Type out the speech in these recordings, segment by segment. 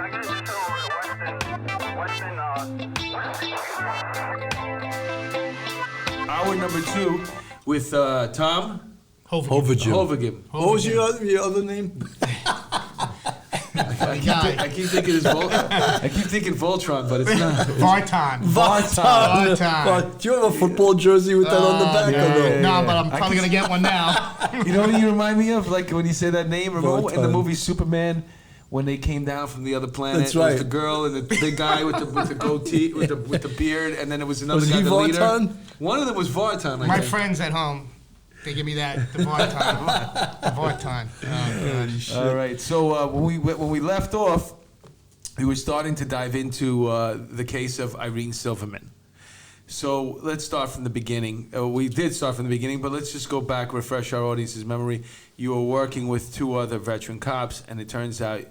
Hour number 2 with Tom Hovagim. What was your other name? I keep thinking it's I keep thinking Voltron, but it's not. Vartan. Do you have a football jersey with that on the back? Or no? No, but I'm probably going to get one now. You know what you remind me of? Like when you say that name, remember in the movie Superman, when they came down from the other planet, That's right. It was the girl and the big guy with the goatee, with the beard, and then it was another Was guy, he the leader. Vartan? One of them was Vartan. My friends at home, they give me that, the Vartan. The Vartan. Oh, gosh. All right. So when we left off, we were starting to dive into the case of Irene Silverman. So let's start from the beginning. We did start from the beginning, but let's just go back, refresh our audience's memory. You were working with 2 other veteran cops, and it turns out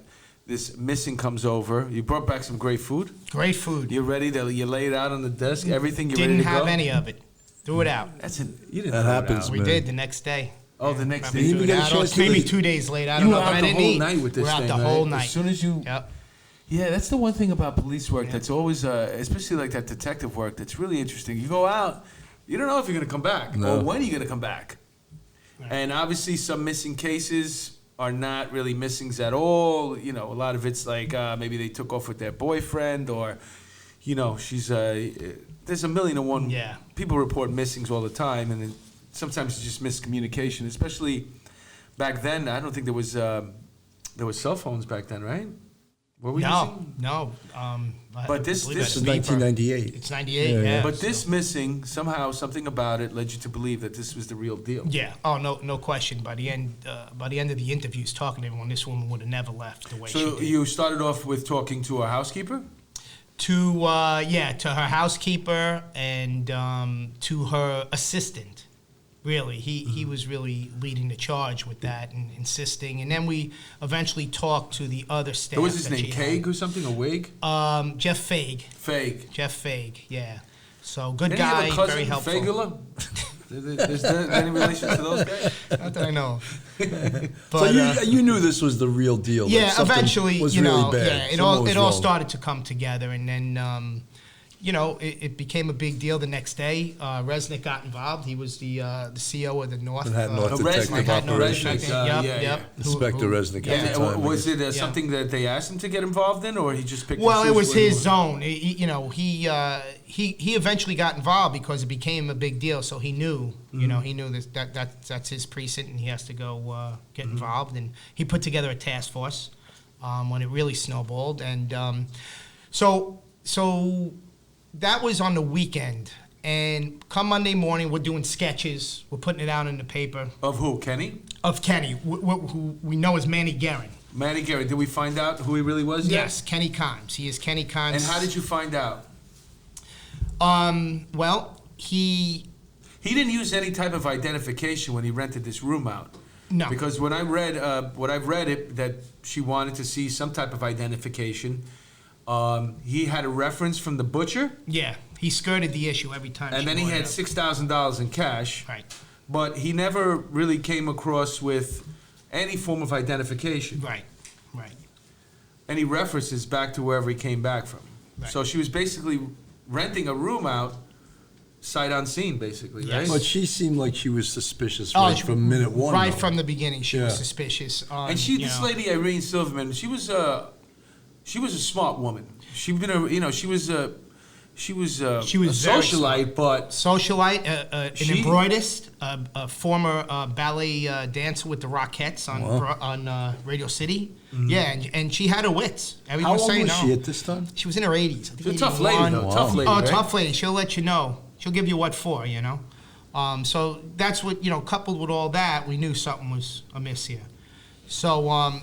this missing comes over. You brought back some great food. Great food. You're ready to, you lay it out on the desk, everything, you're ready to go? Didn't have any of it. Threw it out. You didn't That throw happens, it out. We did the next day. Oh, the next day. You didn't get a chance to maybe eat. 2 days later. I You don't were know, but out I the didn't whole eat. night with this We're out thing, the right? whole night. As soon as you... Yep. Yeah, that's the one thing about police work that's always, especially like that detective work, that's really interesting. You go out, you don't know if you're going to come back or when you're going to come back. Right. And obviously some missing cases are not really missings at all. You know, a lot of it's like maybe they took off with their boyfriend or, you know, she's, there's a million and one. Yeah. People report missings all the time, and then sometimes it's just miscommunication, especially back then. I don't think there was cell phones back then, right? Were we missing? No. But this This is 1998. It's 98, yeah. But this missing, somehow, something about it led you to believe that this was the real deal. Yeah. Oh, no question. By the end of the interviews, talking to everyone, this woman would have never left the way she did. So you started off with talking to a housekeeper? To her housekeeper and to her assistant. Really, he was really leading the charge with that and insisting. And then we eventually talked to the other staff. What was his name? Kague or something? Or Wig? Jeff Fag. Jeff Fag, yeah. So good Didn't guy, he have a cousin, very helpful. Fagula? Is there any relation to those guys? Not that I know. But, So you knew this was the real deal. Yeah, that something eventually, was you really know, bad. yeah, it all started to come together, and then. You know, it became a big deal the next day. Resnick got involved. He was the CO of the North. Manhattan North Detective Operations. Inspector Resnick at the time. Was it something that they asked him to get involved in, or he just picked? Well, it was his zone. You know, he eventually got involved because it became a big deal. So he knew, you know, he knew that's his precinct, and he has to go get involved. And he put together a task force when it really snowballed, and so. That was on the weekend, and come Monday morning, we're doing sketches. We're putting it out in the paper. Of who? Kenny? Of Kenny, who we know as Manny Guerin. Manny Guerin. Did we find out who he really was yet? Yes, Kenny Kimes. He is Kenny Kimes. And how did you find out? Well, he didn't use any type of identification when he rented this room out. No. Because when I read it that she wanted to see some type of identification. He had a reference from the butcher. Yeah, he skirted the issue every time. And then he had $6,000 in cash. Right. But he never really came across with any form of identification. Right. Any references back to wherever he came back from. Right. So she was basically renting a room out, sight unseen, basically, Yes. right? But she seemed like she was suspicious from minute one. Right though. from the beginning, she was suspicious. And this lady Irene Silverman, she was a smart woman. She was a socialite, but an embroiderist, a former ballet dancer with the Rockettes on Radio City. Mm-hmm. Yeah, and she had her wits. How old was she at this time? She was in her 80s. She's a tough lady, though. Wow. Tough lady, right? Tough lady. She'll let you know. She'll give you what for, you know. So that's what, you know. Coupled with all that, we knew something was amiss here. So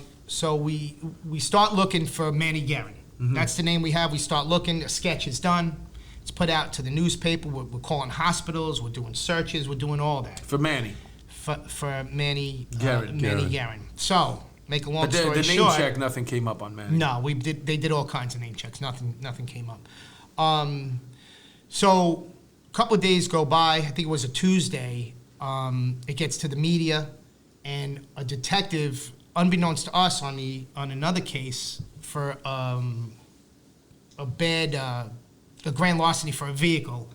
we start looking for Manny Guerin. Mm-hmm. That's the name we have. We start looking. A sketch is done. It's put out to the newspaper. We're calling hospitals. We're doing searches. We're doing all that. For Manny. For Manny Guerin. So, make a long story short. The name check, nothing came up on Manny. No, they did all kinds of name checks. Nothing came up. So, a couple of days go by. I think it was a Tuesday. It gets to the media, and a detective unbeknownst to us on another case for a grand larceny for a vehicle,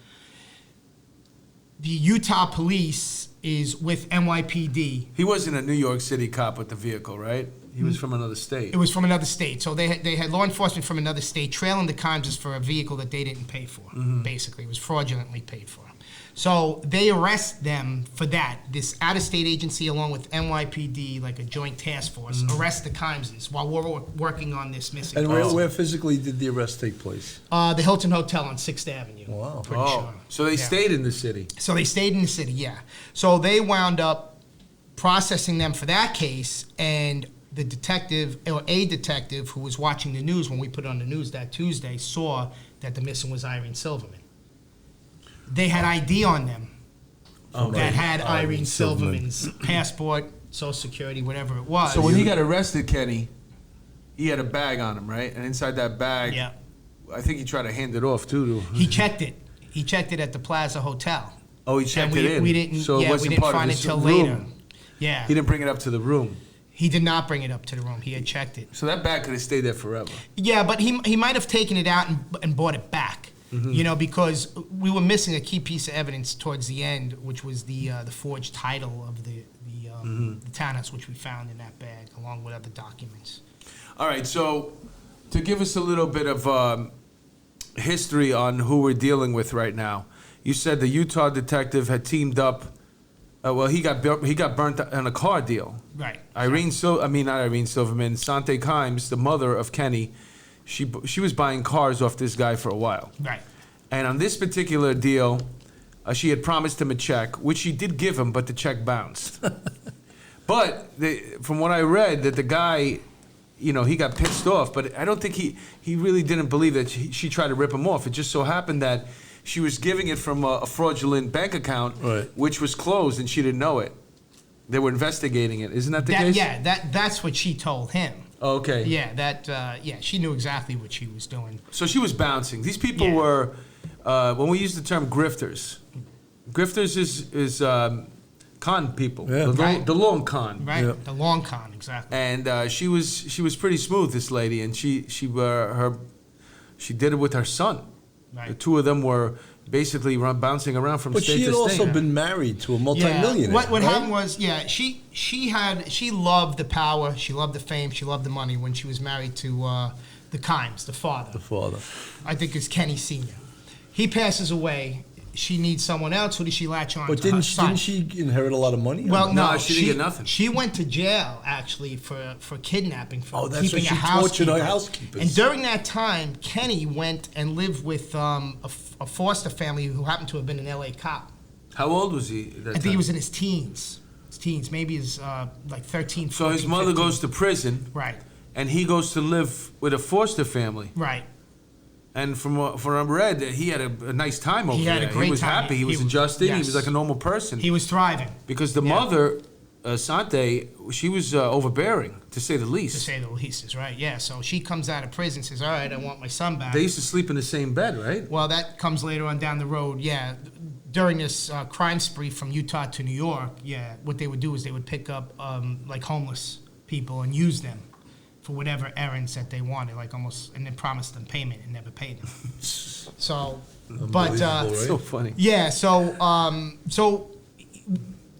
the Utah police is with NYPD. He wasn't a New York City cop with the vehicle, right? He was from another state. It was from another state. So they had law enforcement from another state trailing the Kimeses for a vehicle that they didn't pay for, basically. It was fraudulently paid for. So they arrest them for that. This out-of-state agency, along with NYPD, like a joint task force, arrest the Kimeses while we're working on this missing And person. where physically did the arrest take place? The Hilton Hotel on 6th Avenue. Wow. Pretty sure. So they stayed in the city. So they stayed in the city, yeah. So they wound up processing them for that case, and the detective, or a detective who was watching the news when we put it on the news that Tuesday, saw that the missing was Irene Silverman. They had ID on them that had Irene Silverman's passport, Social Security, whatever it was. So when he got arrested, Kenny, he had a bag on him, right? And inside that bag, I think he tried to hand it off too. He checked it. He checked it at the Plaza Hotel. Oh, he checked it in. We didn't. So it wasn't we didn't part find of it his till room. later. Yeah. He didn't bring it up to the room. He did not bring it up to the room. He had checked it. So that bag could have stayed there forever. Yeah, but he might have taken it out and bought it back. You know, because we were missing a key piece of evidence towards the end, which was the forged title of the townhouse, which we found in that bag, along with other documents. All right, so to give us a little bit of history on who we're dealing with right now, you said the Utah detective had teamed up. Well, he got burnt on a car deal. Right. Not Irene Silverman, Sante Kimes, the mother of Kenny. She was buying cars off this guy for a while. Right. And on this particular deal, she had promised him a check, which she did give him, but the check bounced. But from what I read, that the guy, you know, he got pissed off, but I don't think he really didn't believe that she tried to rip him off. It just so happened that she was giving it from a fraudulent bank account, which was closed, and she didn't know it. They were investigating it. Isn't that the case? Yeah, that's what she told him. Oh, okay. Yeah, she knew exactly what she was doing. So she was bouncing. These people were, when we use the term grifters is con people. Yeah. The long con. Right. The long con, exactly. And she was pretty smooth, this lady, and she did it with her son. Right. The two of them were basically bouncing around from But state she to had state. also been married to a multimillionaire. What happened was, she loved the power, she loved the fame, she loved the money when she was married to the Kimes, the father. The father. I think it's Kenny Sr. He passes away. She needs someone else. Who does she latch on But to? didn't she inherit a lot of money? Well, no, she didn't get nothing. She went to jail, actually, for kidnapping, for that's keeping when a she tortured her housekeeper. housekeepers. And during that time, Kenny went and lived with a foster family who happened to have been an L.A. cop. How old was he at that I think time? he was in his teens. Maybe his like 13, 14, So his mother 15. goes to prison. Right. And he goes to live with a foster family. Right. And from what I read, he had a nice time over He there. had a great He was time. happy. He was adjusting. Yes. He was like a normal person. He was thriving. Because the mother, Sante, she was overbearing, to say the least. To say the least is right, yeah. So she comes out of prison and says, all right, I want my son back. They used to sleep in the same bed, right? Well, that comes later on down the road, yeah. During this crime spree from Utah to New York, what they would do is they would pick up like homeless people and use them for whatever errands that they wanted, like almost, and then promise them payment and never pay them. So, but So funny. yeah, so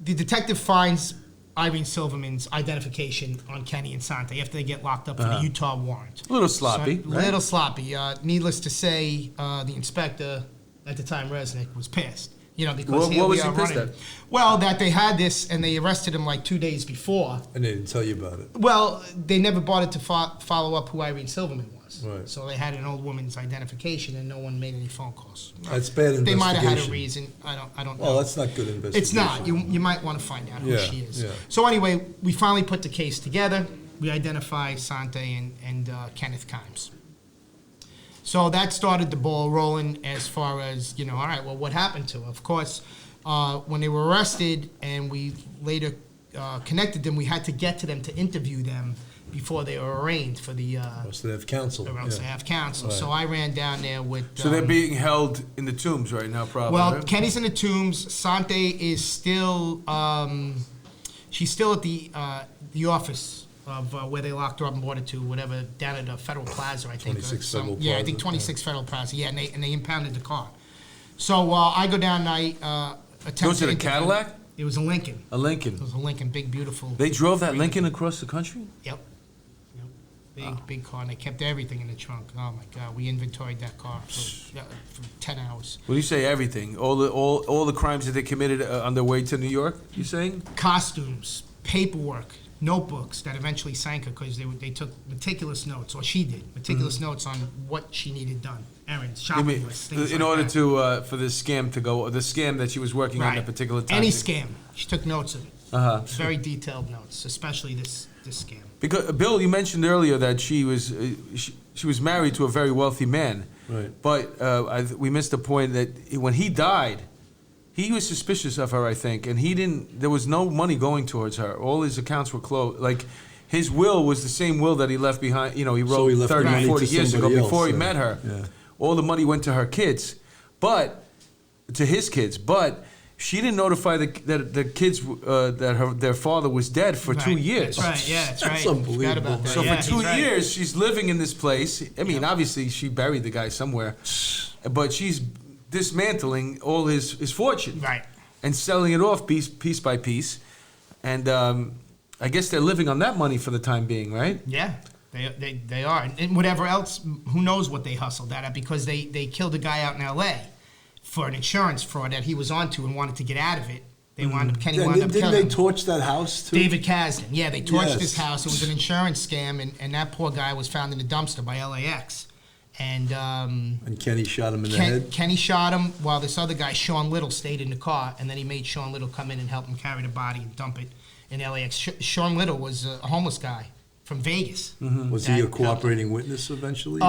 the detective finds Irene Silverman's identification on Kenny and Sante after they get locked up for the Utah warrant. A little sloppy, So, right? Little sloppy. Needless to say, the inspector at the time, Resnick, was pissed. You know, because What was he pissed at? Well, that they had this and they arrested him like 2 days before. And they didn't tell you about it. Well, they never bothered to follow up who Irene Silverman was. Right. So they had an old woman's identification and no one made any phone calls. That's bad investigation. They might have had a reason. I don't know. Well, that's not good investigation. It's not. You might want to find out who she is. Yeah. So anyway, we finally put the case together. We identify Sante and Kenneth Kimes. So that started the ball rolling as far as, all right, well, what happened to her? Of course, when they were arrested and we later connected them, we had to get to them to interview them before they were arraigned for the... So they have counsel. They have counsel. Right. So I ran down there with... So they're being held in the tombs right now, probably. Well, right? Kenny's in the tombs. Sante is still... she's still at the office of where they locked her up and brought her to whatever down at Federal Plaza, I think. 26 Federal Yeah, I Plaza, think 26 Federal Plaza. Yeah, and they impounded the car. So I go down and I attempt. Was it a Cadillac? It was a Lincoln. A Lincoln. It was a Lincoln, big, beautiful. They drove that Lincoln across the country? Yep. Big car, and they kept everything in the trunk. Oh my God, we inventoried that car for 10 hours. When you say everything, all the crimes that they committed on their way to New York, you saying? Costumes, paperwork, notebooks that eventually sank her because they took meticulous notes, or she did, meticulous notes on what she needed done. Errands, shopping lists, things in like order that. to for the scam to go, the scam that she was working on Right. at particular time. Any scam, she took notes of it. Very detailed notes, especially this scam. Because Bill, you mentioned earlier that she was married to a very wealthy man. Right. But we missed the point that when he died, he was suspicious of her, I think, and there was no money going towards her. All his accounts were closed. Like, his will was the same will that he left behind. You know, he wrote he left 30 money or 40 to years ago somebody before he else, met her. yeah. All the money went to her kids, to his kids. But she didn't notify the kids that their father was dead for 2 years. That's right, yeah, that's right. That's unbelievable. Forgot about that. So Yeah, for 2 he's right. years, she's living in this place. I mean, obviously, she buried the guy somewhere, but she's dismantling all his fortune, Right. and selling it off piece by piece. And I guess they're living on that money for the time being, right? Yeah, they are. And whatever else, who knows what they hustled that at, because they killed a guy out in L.A. for an insurance fraud that he was onto and wanted to get out of it. They wound up, Kenny wound up Didn't killing they him. torch that house too? David Kasdan. Yeah, they torched Yes. his house. It was an insurance scam, and that poor guy was found in a dumpster by LAX. And Kenny shot him in the head. Kenny shot him while this other guy, Sean Little, stayed in the car, and then he made Sean Little come in and help him carry the body and dump it in LAX. Sean Little was a homeless guy from Vegas. Was he a cooperating witness eventually?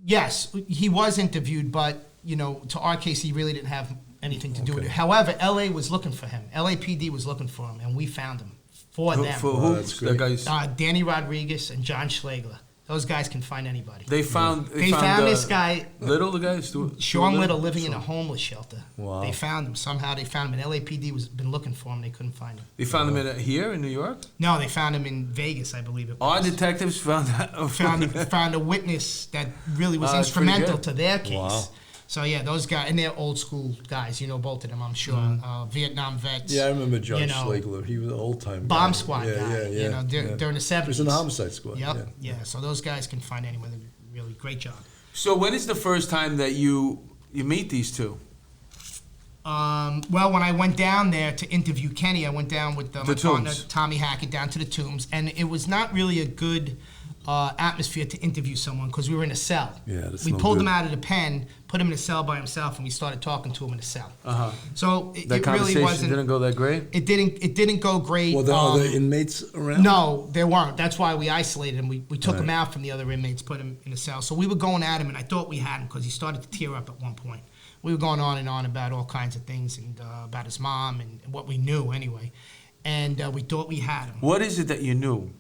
Yes, he was interviewed, but to our case, he really didn't have anything to do with it. Okay. However, LA was looking for him. LAPD was looking for him, and we found him for them. For who? that's The great. guys. Danny Rodriguez and John Schlegler. Those guys can find anybody. They found this guy, Little, the guy, Sean Little, living in a homeless shelter. Wow. They found him. Somehow they found him, and LAPD was been looking for him. They couldn't find him. They found him here in New York. No, they found him in Vegas, I believe it Our was. detectives found that. found a witness that really was That's pretty instrumental good. to their case. Wow. So yeah, those guys, and they're old school guys. Both of them, I'm sure. Vietnam vets. Yeah, I remember John Schlegler. He was an old time Bomb squad guy. Yeah. During the 70s. He was in the homicide squad. Yep. Yeah. So those guys can find anyone. Really great job. So when is the first time that you meet these two? Well, when I went down there to interview Kenny, I went down with my partner, Tombs. Tommy Hackett, down to the Tombs, and it was not really a good atmosphere to interview someone because we were in a cell. Yeah, that's we no pulled good. him out of the pen, put him in a cell by himself, and we started talking to him in a cell. So it That really conversation wasn't. didn't go that great. It didn't go great. Were there other inmates around? No, there weren't. That's why we isolated him. We took him out from the other inmates, put him in a cell. So we were going at him, and I thought we had him because he started to tear up at one point. We were going on and on about all kinds of things and about his mom and what we knew anyway. And we thought we had him. What is it that you knew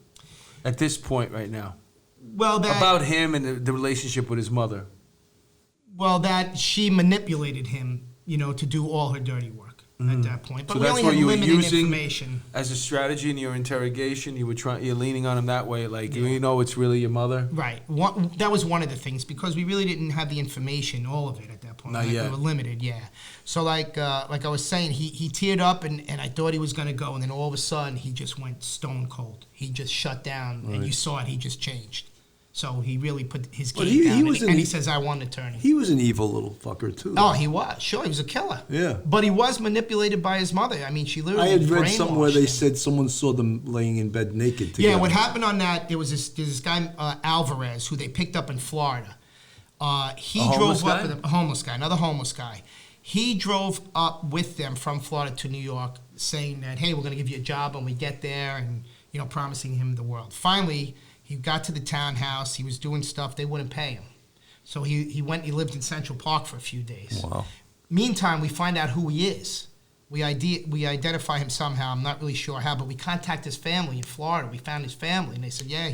at this point right now Well, about him and the relationship with his mother? Well, that she manipulated him, to do all her dirty work at that point. But So we that's only what had you were limited using information. as a strategy in your interrogation. You're leaning on him that way, like it's really your mother. Right. That was one of the things because we really didn't have the information, all of it at that point. Not yet. We were limited, yeah. So like I was saying, he teared up and I thought he was going to go, and then all of a sudden he just went stone cold. He just shut down, and you saw it. He just changed. So he really put his game down, and he says, I want an attorney. He was an evil little fucker, too. Oh, he was. Sure, he was a killer. Yeah. But he was manipulated by his mother. I mean, she literally I had read somewhere brainwashed they him. said someone saw them laying in bed naked together. Yeah, what happened on that, there was this guy, Alvarez, who they picked up in Florida. He drove up with a homeless guy, another homeless guy. He drove up with them from Florida to New York saying that, hey, we're going to give you a job when we get there, and, promising him the world. Finally, he got to the townhouse. He was doing stuff. They wouldn't pay him. So he went, he lived in Central Park for a few days. Wow. Meantime, we find out who he is. We identify him somehow. I'm not really sure how, but we contact his family in Florida. We found his family, and they said, yeah,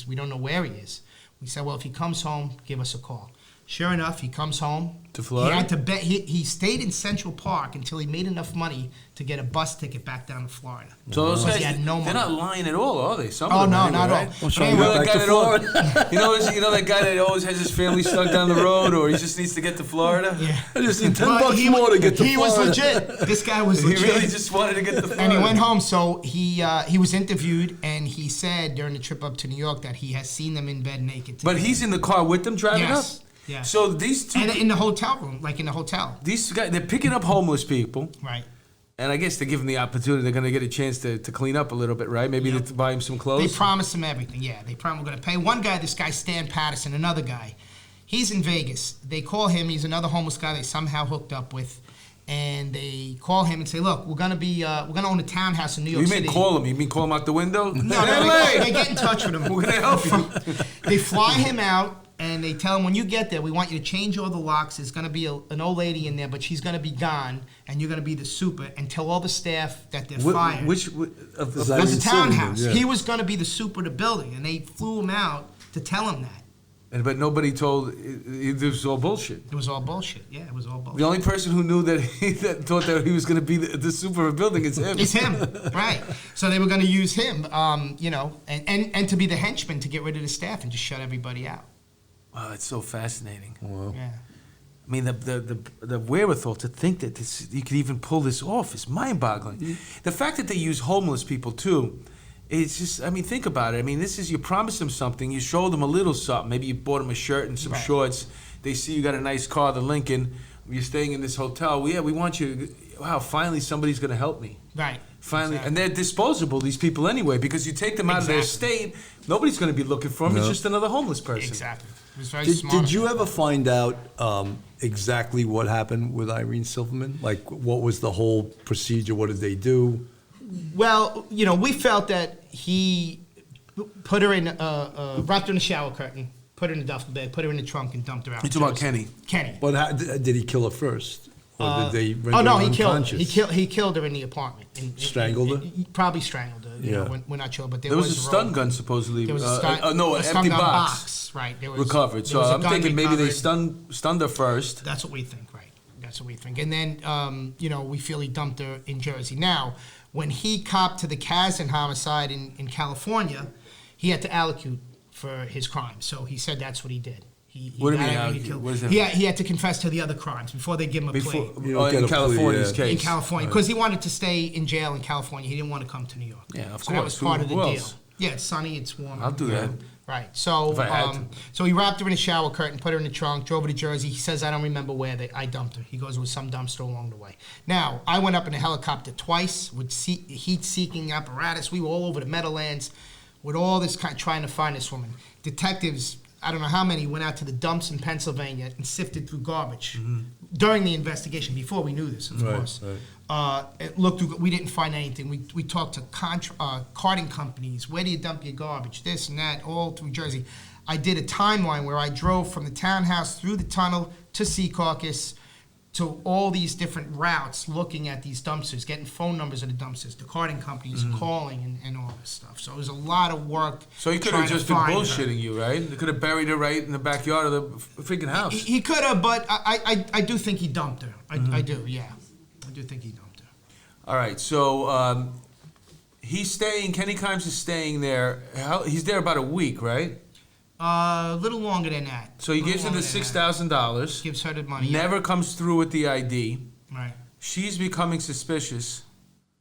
we don't know where he is. We said, well, if he comes home, give us a call. Sure enough, he comes home. To Florida? He had to bet. He stayed in Central Park until he made enough money to get a bus ticket back down to Florida. So those guys, he had no they're money. not lying at all, are they? Some Oh, of them no, anyway, not at all. right? Well, so You know that back guy to that always, you know that guy that always has his family stuck down the road, or he just needs to get to Florida? Yeah. I just need $10 Well, more to get to He was Florida. legit. This guy was He legit. really just wanted to get to Florida. And he went home. So he was interviewed, and he said during the trip up to New York that he has seen them in bed naked together. But he's in the car with them driving Yes. up? Yeah. So these two... And in the hotel room, like in the hotel. These guys, they're picking up homeless people. Right. And I guess they give them the opportunity. They're going to get a chance to clean up a little bit, right? Maybe to buy him some They clothes. promised him everything. Yeah, they promised we're going to pay. One guy, this guy Stan Patterson, another guy, he's in Vegas. They call him. He's another homeless guy they somehow hooked up with, and they call him and say, "Look, we're going to own a townhouse in New York You City." mean call him? You mean call him out the window? No, they get in touch with him. We're going to help you. They fly him out. And they tell him, when you get there, we want you to change all the locks. There's going to be an old lady in there, but she's going to be gone, and you're going to be the super. And tell all the staff that they're fired. Which of Of the the Irene Silverman, townhouse. yeah. He was going to be the super of the building, and they flew him out to tell him that. But nobody told. This was all bullshit. It was all bullshit. Yeah, it was all bullshit. The only person who knew that that thought that he was going to be the super of a building is him. It's him, right? So they were going to use him, and to be the henchman to get rid of the staff and just shut everybody out. Wow, that's so fascinating. Wow. Yeah. I mean, the wherewithal to think that you could even pull this off is mind-boggling. The fact that they use homeless people too, it's just. I mean, think about it. I mean, this is you promise them something, you show them a little something. Maybe you bought them a shirt and some shorts. They see you got a nice car, the Lincoln. You're staying in this hotel. Well, yeah, we want you. Wow, finally somebody's going to help me. Right. Finally, Exactly. and they're disposable, these people anyway, because you take them out of their state, nobody's going to be looking for them. It's No. just another homeless person. Exactly. It was very Did, smart. did you ever find out exactly what happened with Irene Silverman? Like, what was the whole procedure? What did they do? Well, we felt that he put her in, wrapped her in a shower curtain, put her in a duffel bag, put her in the trunk, and dumped her out. You're talking about Kenny. Kenny. But how, did he kill her first? Or did they render Oh no, her he killed. unconscious? He killed her in the apartment. Strangled her? He probably strangled her. You Yeah. know, we're not sure, but There was a stun rope. gun supposedly. There was no, a an stun empty gun box. Right. There was Recovered. there So was a I'm gun thinking maybe they recovered. stunned her first. That's what we think, right? That's what we think. And then, we feel he dumped her in Jersey. Now, when he copped to the Kazan homicide in California, he had to allocute for his crime. So he said that's what he did. He What do you got mean her and he allocute? killed- What is that? He had to confess to the other crimes before they give him a plea. You don't get In a plea, California's yeah. In case. California, because he wanted to stay in jail in California. He didn't want to come to New York. Yeah, of so that was course. part of the Who deal. else? Yeah, it's sunny, it's warm. I'll do that. Right. So, If I had to. so he wrapped her in a shower curtain, put her in the trunk, drove her to Jersey. He says, I don't remember where I dumped her. He goes, it was some dumpster along the way. Now, I went up in a helicopter twice with heat-seeking apparatus. We were all over the Meadowlands with all this kind, trying to find this woman. Detectives, I don't know how many, went out to the dumps in Pennsylvania and sifted through garbage during the investigation, before we knew this, of Right, course. right. It looked through, we didn't find anything. We talked to carting companies. Where do you dump your garbage? This and that, all through Jersey. I did a timeline where I drove from the townhouse through the tunnel to Secaucus to all these different routes, looking at these dumpsters, getting phone numbers of the dumpsters, the carting companies calling and all this stuff. So it was a lot of work. So he could trying have to just been find her. bullshitting you, right? They could have buried her right in the backyard of the freaking house. He could have, but I do think he dumped her. I do, yeah. I do think he dumped her. All right, so he's staying. Kenny Kimes is staying there. He's there about a week, right? A little longer than that. So he gives her the $6,000. Gives her the money. Never comes through with the ID. Right. She's becoming suspicious.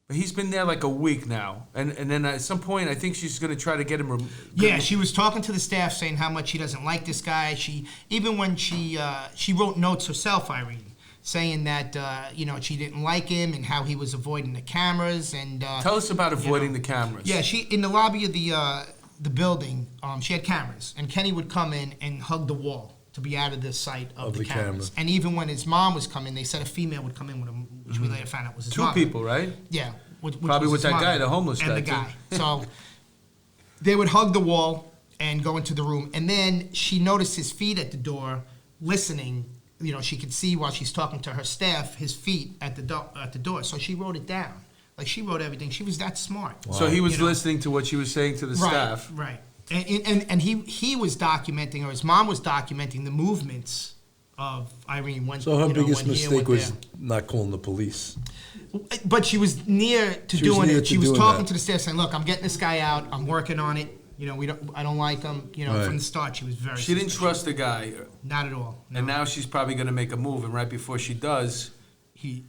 But he's been there like a week now, and then at some point, I think she's going to try to get him. Yeah, she was talking to the staff saying how much she doesn't like this guy. Even when she wrote notes herself, Irene, saying that she didn't like him and how he was avoiding the cameras and. Tell us about avoiding the cameras. Yeah, she in the lobby of the building, she had cameras, and Kenny would come in and hug the wall to be out of the sight of the cameras. camera. And even when his mom was coming, they said a female would come in with him, which we later found out was his Two mother. people, right? Yeah. Which Probably was with his that guy, mother the homeless and guy, the too. guy. So they would hug the wall and go into the room. And then she noticed his feet at the door, listening. She could see while she's talking to her staff, his feet at the door. So she wrote it down. Like, she wrote everything. She was that smart. So he was listening to what she was saying to the staff. Right. And he was documenting, or his mom was documenting the movements of Irene. When, So her biggest when here, mistake when was there. not calling the police. But she was near to She was doing near it. to She was doing talking that. to the staff, saying, "Look, I'm getting this guy out. I'm working on it. I don't like him." Right. From the start, she was very. She didn't suspicious. trust the guy, Not at all. No. and now she's probably going to make a move. And right before she does, he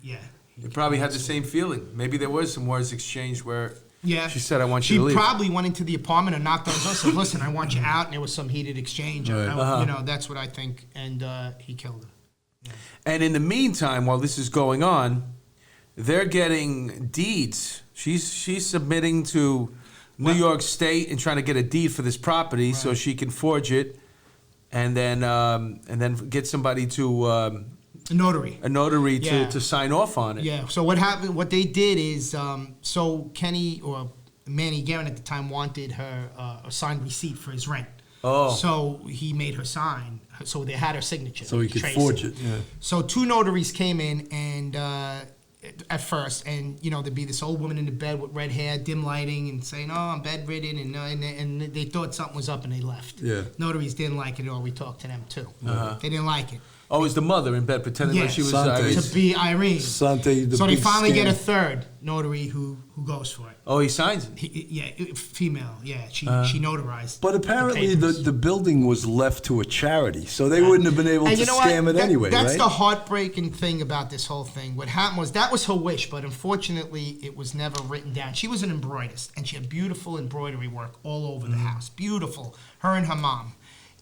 probably had the same feeling. Maybe there was some words exchanged where she said, "I want you to leave." She probably went into the apartment and knocked on the door and said, "Listen, I want you out." And there was some heated exchange. Right. That's what I think. And he killed her. And in the meantime, while this is going on, they're getting deeds. She's submitting to New York State and trying to get a deed for this property so she can forge it, and then get somebody to A notary. to sign off on it. Yeah. So what happened? What they did is, so Kenny or Manny Guerin at the time wanted her a signed receipt for his rent. Oh. So he made her sign. So they had her signature. So he could Tracy. forge it. Yeah. So 2 notaries came in and at first, and there'd be this old woman in the bed with red hair, dim lighting, and saying, "Oh, I'm bedridden," and they thought something was up and they left. Yeah. Notaries didn't like it at all. We talked to them too. They didn't like it. Oh, it was the mother in bed pretending like she was Sante. Irene's. To be Irene. Sante, the So they big finally get a scam. third notary who goes for it. Oh, he signs it. Female. Yeah, she notarized. But apparently papers. the building was left to a charity, so they wouldn't have been able And to you know what? scam it anyway, That's right? the heartbreaking thing about this whole thing. What happened was that was her wish, but unfortunately, it was never written down. She was an embroiderist, and she had beautiful embroidery work all over the house. Beautiful. Her and her mom.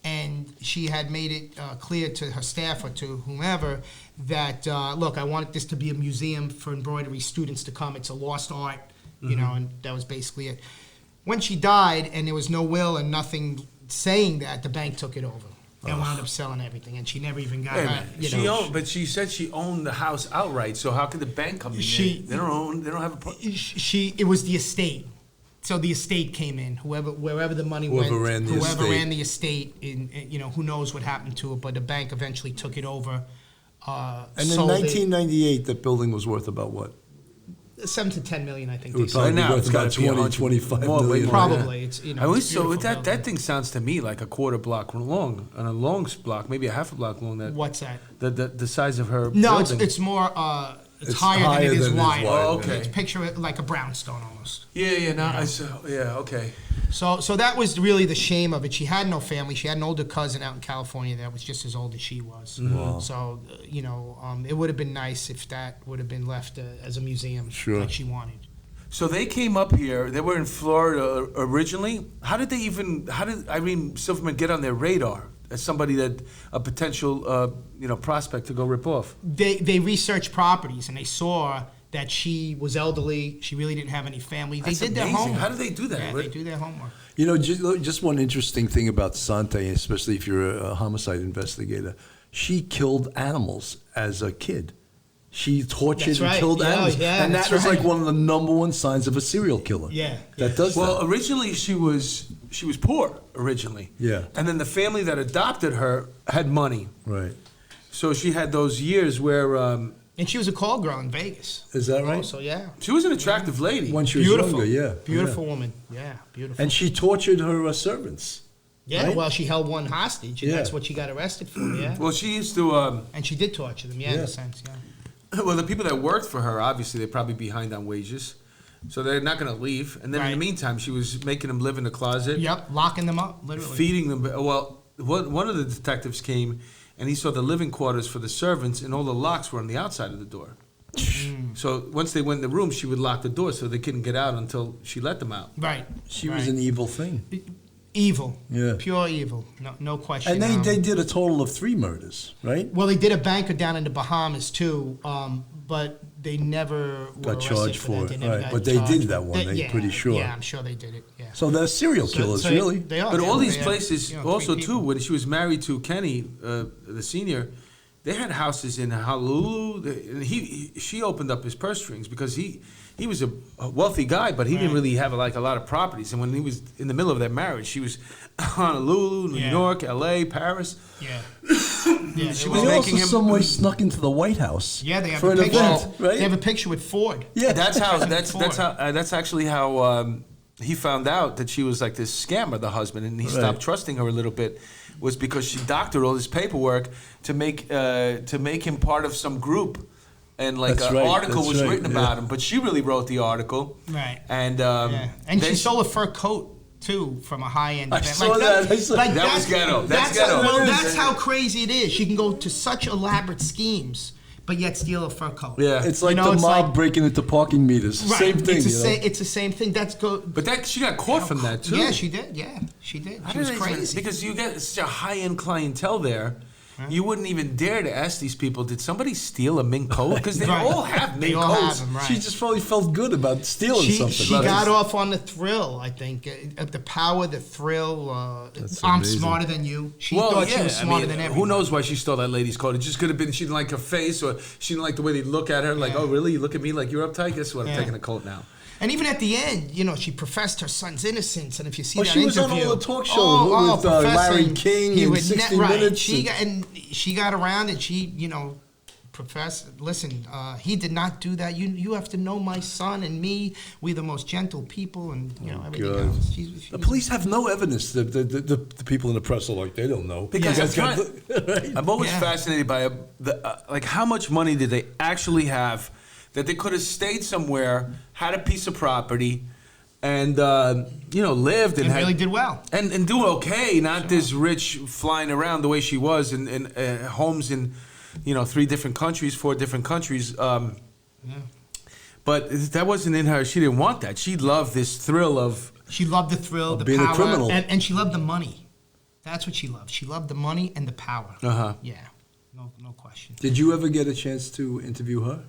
And she had made it clear to her staff or to whomever that, look, I want this to be a museum for embroidery students to come. It's a lost art, and that was basically it. When she died and there was no will and nothing saying that, the bank took it over and wound up selling everything. And she never even got her, But she said she owned the house outright. So how could the bank come in? They don't own. They don't have a. It was the estate. So the estate came in. Wherever the money went, whoever ran the estate, who knows what happened to it. But the bank eventually took it over. And in 1998, that building was worth about what? 7 to 10 million, I think. It would They probably said. be now worth it's about gotta be 20, 100 25 more, million. way more. Probably. It's I always it's so beautiful that thing sounds to me like a quarter block long, on a long block, maybe a half a block long. That What's that? the size of her. No, building. it's more. It's It's higher than it is than wide. Oh, okay. It's picture it like a brownstone almost. Yeah. Now I saw. Yeah. Okay. So that was really the shame of it. She had no family. She had an older cousin out in California that was just as old as she was. Wow. So it would have been nice if that would have been left as a museum, Sure. like she wanted. So they came up here. They were in Florida originally. How did Irene Silverman get on their radar as somebody that a potential prospect to go rip off? They researched properties and they saw that she was elderly. She really didn't have any family. They That's did their amazing. homework. How do they do that? Yeah, they do their homework. Just one interesting thing about Sante, especially if you're a homicide investigator, she killed animals as a kid. She tortured That's and right. killed Yeah, animals. yeah, and that that's was right. like one of the number one signs of a serial killer. Yeah, That does Well, that. originally she was poor originally. Yeah. And then the family that adopted her had money. Right. So she had those years where And she was a call girl in Vegas. Is that right? So yeah. she was an attractive lady. When she was Beautiful. younger, yeah. Beautiful Yeah. woman. Yeah, beautiful. And she tortured her servants. Yeah, right? well, she held one hostage, and Yeah. that's what she got arrested for, yeah. Well, she used to. And she did torture them, yeah, in Yeah. a sense, yeah. Well, the people that worked for her, obviously, they're probably behind on wages, so they're not going to leave. And then in Right. the meantime, she was making them live in the closet, Yep, locking them up, literally. feeding them. Well, one of the detectives came, and he saw the living quarters for the servants, and all the locks were on the outside of the door. So once they went in the room, she would lock the door so they couldn't get out until she let them out. Right. She was an evil thing. Evil. Yeah. Pure evil. No question. And they did a total of 3 murders, right? Well, they did a banker down in the Bahamas, too, but they never were Got arrested charged for that. for They it, never right. got But they charged. did that one, they're yeah, pretty sure. Yeah, I'm sure they did it, yeah. So they're serial killers, really. They are. But all these They are, places, 3 also people. too, when she was married to Kenny, the senior, they had houses in Honolulu. And she opened up his purse strings because he was a wealthy guy, but he didn't Right. really have like a lot of properties. And when he was in the middle of their marriage, she was Honolulu, New Yeah. York, L.A., Paris. Yeah. Yeah, She they was They were- also making him- some way snuck into the White House. Yeah, they have for a an picture. event, right? They have a picture with Ford. Yeah, That's how. President Ford. That's actually how he found out that she was like this scammer, the husband, and he stopped trusting her a little bit, was because she doctored all this paperwork to make him part of some group. And like an article was written about him, but she really wrote the article. Right. And and she sold a fur coat too from a high-end event. Saw that. That was ghetto. That's ghetto. That's how crazy it is. She can go to such elaborate schemes, but yet steal a fur coat. Yeah. It's like the mob breaking into parking meters. Right. Same thing. It's the same thing. But she got caught from that too. Yeah, she did. Yeah, she did. She was crazy. Because you get such a high-end clientele there. You wouldn't even dare to ask these people, did somebody steal a mink coat? Because they all have mink coats. She just probably felt good about stealing something. She got off on the thrill, I think. The power, the thrill. I'm smarter than you. She thought she was smarter than everyone. Who knows why she stole that lady's coat? It just could have been she didn't like her face, or she didn't like the way they look at her. Like, oh, really? You look at me like you're uptight? Guess what? I'm taking a coat now. And even at the end, she professed her son's innocence. And if you see that she was interview, on all the talk shows with Larry King and 60 Minutes. She got around and she, professed, listen, he did not do that. You have to know my son and me. We're the most gentle people and, everything else. The police have no evidence. The people in the press are like, they don't know. Because I'm always fascinated by like how much money did they actually have that they could have stayed somewhere, had a piece of property, and lived and really did well and do okay. Not this rich flying around the way she was in homes in 4 different countries. But that wasn't in her. She didn't want that. She loved this thrill of. She loved the thrill, the being power, a criminal, and she loved the money. That's what she loved. She loved the money and the power. Yeah, no question. Did you ever get a chance to interview her?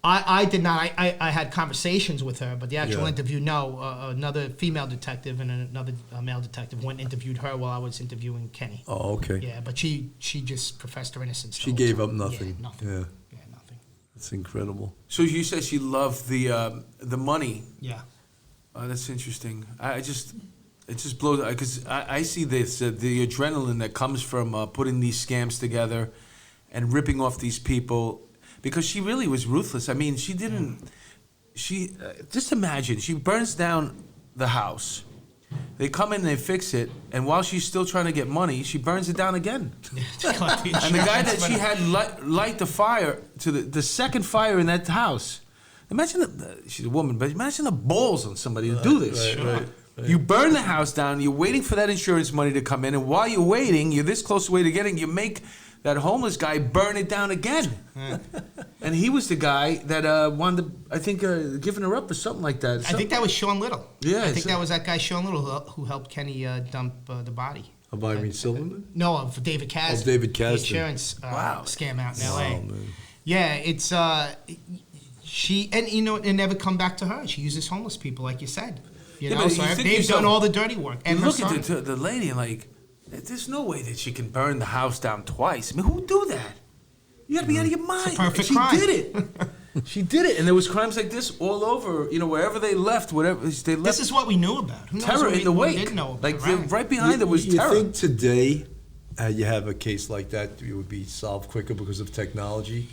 I did not. I had conversations with her, but the actual interview, no. Another female detective and another male detective went and interviewed her while I was interviewing Kenny. Oh, okay. Yeah, but she just professed her innocence. She gave up nothing. Yeah, nothing. Yeah, nothing. That's incredible. So you said she loved the money. Yeah. That's interesting. It just blows, because I see this, the adrenaline that comes from putting these scams together and ripping off these people. Because she really was ruthless. I mean, she didn't. Just imagine, she burns down the house. They come in and they fix it, and while she's still trying to get money, she burns it down again. And the guy that she had light the fire to the second fire in that house. Imagine she's a woman, but imagine the balls on somebody to do this. Right. You burn the house down. You're waiting for that insurance money to come in, and while you're waiting, you're this close away to getting. You make that homeless guy burn it down again. And he was the guy that wanted to, I think, giving her up or something like that. I think that was Sean Little. Yeah. I think that was that guy Sean Little who helped Kenny dump the body. Of Irene Silverman? No, of David Kasdan. Of David Kasdan. The insurance scam out in L.A. Wow, man. Yeah, it's... she... And, it never come back to her. She uses homeless people, like you said. So they've done all the dirty work. And look at the lady and like... There's no way that she can burn the house down twice. I mean, who would do that? You gotta be out of your mind. It's a perfect crime. She did it. She did it, and there was crimes like this all over. Wherever they left, whatever they left. This is what we knew about. Who knows terror in the wake. Didn't know about, like right behind it was terror. You think today, you have a case like that, it would be solved quicker because of technology?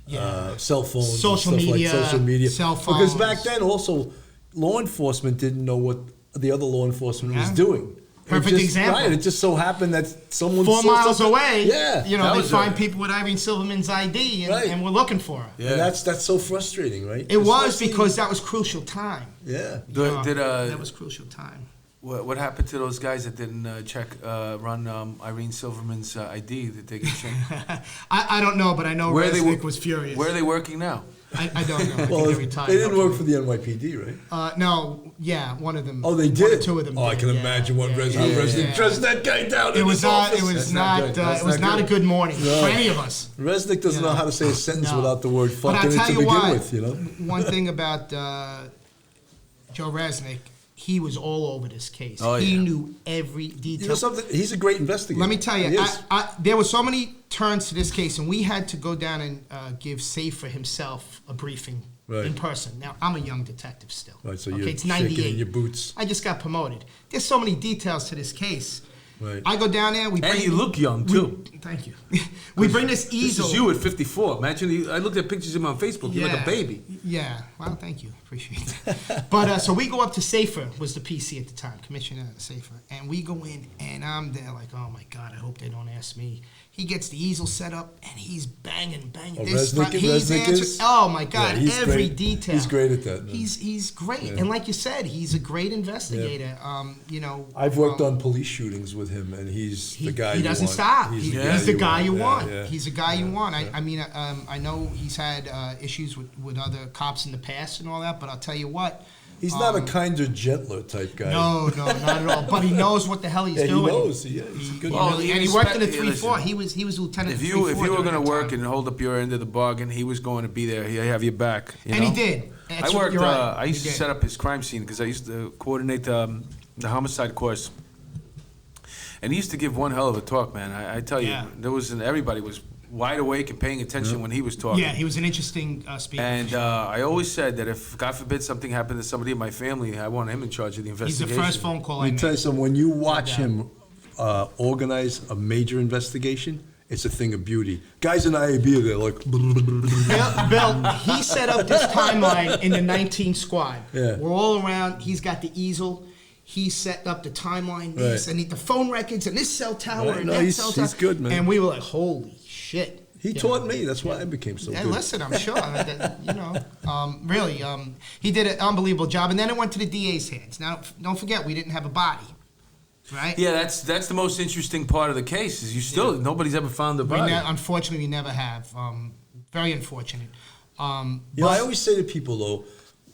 Yeah. Cell phones, social media, cell phones. Because back then, also, law enforcement didn't know what the other law enforcement was doing. Perfect example. Right. It just so happened that someone 4 miles away. Yeah, they find people with Irene Silverman's ID, and we're looking for her. Yeah, and that's so frustrating, right? It was because that was crucial time. Yeah, that was crucial time. What happened to those guys that didn't run Irene Silverman's ID? Did they get changed? I don't know, but I know Resnick was furious. Where are they working now? I don't know. Well, they retired. They didn't work for the NYPD, right? No, one of them. Oh, they did? 2 of them. I can imagine what Resnick dressed that guy down in his office. It was not a good morning for any of us. Resnick doesn't know how to say a sentence without the word fucking it to begin with, One thing about Joe Resnick, he was all over this case. Oh, he knew every detail. He's a great investigator. Let me tell you, there were so many turns to this case, and we had to go down and give Safer himself a briefing in person. Now, I'm a young detective still. Right, so okay, you're it's 98. shaking in your boots. I just got promoted. There's so many details to this case Right. I go down there. And you look young, too. Thank you. We bring this easel. This is you at 54. Imagine, I looked at pictures of him on Facebook. You're like a baby. Yeah. Well, thank you. Appreciate that. But so we go up to Safer, was the PC at the time, Commissioner Safer. And we go in, and I'm there like, oh, my God, I hope they don't ask me. He gets the easel set up, and he's banging. Resnick is? Oh, my God, Yeah, every great. detail. He's great at that. Man. He's great. Yeah. And like you said, he's a great investigator. You know, I've worked on police shootings with him, and he's the guy he you doesn't want. stop. He's the guy you Yeah, want. yeah. He's the guy you want. I mean, I know he's had issues with other cops in the past and all that, but I'll tell you what. He's not a kinder, gentler type guy. No, not at all. But he knows what the hell he's doing. He knows. He's a good Well, guy. he And he worked in the listen, 3-4. He was lieutenant. If in you 3-4 were during going to that work time. and hold up your end of the bargain, he was going to be there. He'd have your back. You And know? he did. That's I worked. You're right. I used He to did. set up his crime scene because I used to coordinate the homicide course. And he used to give one hell of a talk, man. I tell you, Yeah. everybody was wide awake and paying attention when he was talking. Yeah, he was an interesting speaker. And I always said that if, God forbid, something happened to somebody in my family, I want him in charge of the He's the investigation. first phone call I Let me tell you made. something. When you watch doubt. him organize a major investigation, it's a thing of beauty. Guys in IAB are there like. Bill, he set up this timeline in the 19 squad. Yeah. We're all around. He's got the easel. He set up the timeline, this, Right. and the phone records, and this cell tower, Right. and No, that he's- cell tower. he's good, man. And we were like, holy shit. He You taught know. me. That's why I became so And good. listen, I'm sure that, really, he did an unbelievable job. And then it went to the DA's hands. Now, don't forget, we didn't have a body, right? Yeah, that's the most interesting part of the case. Is nobody's ever found the body. Unfortunately, we never have. Very unfortunate. You know, I always say to people, though,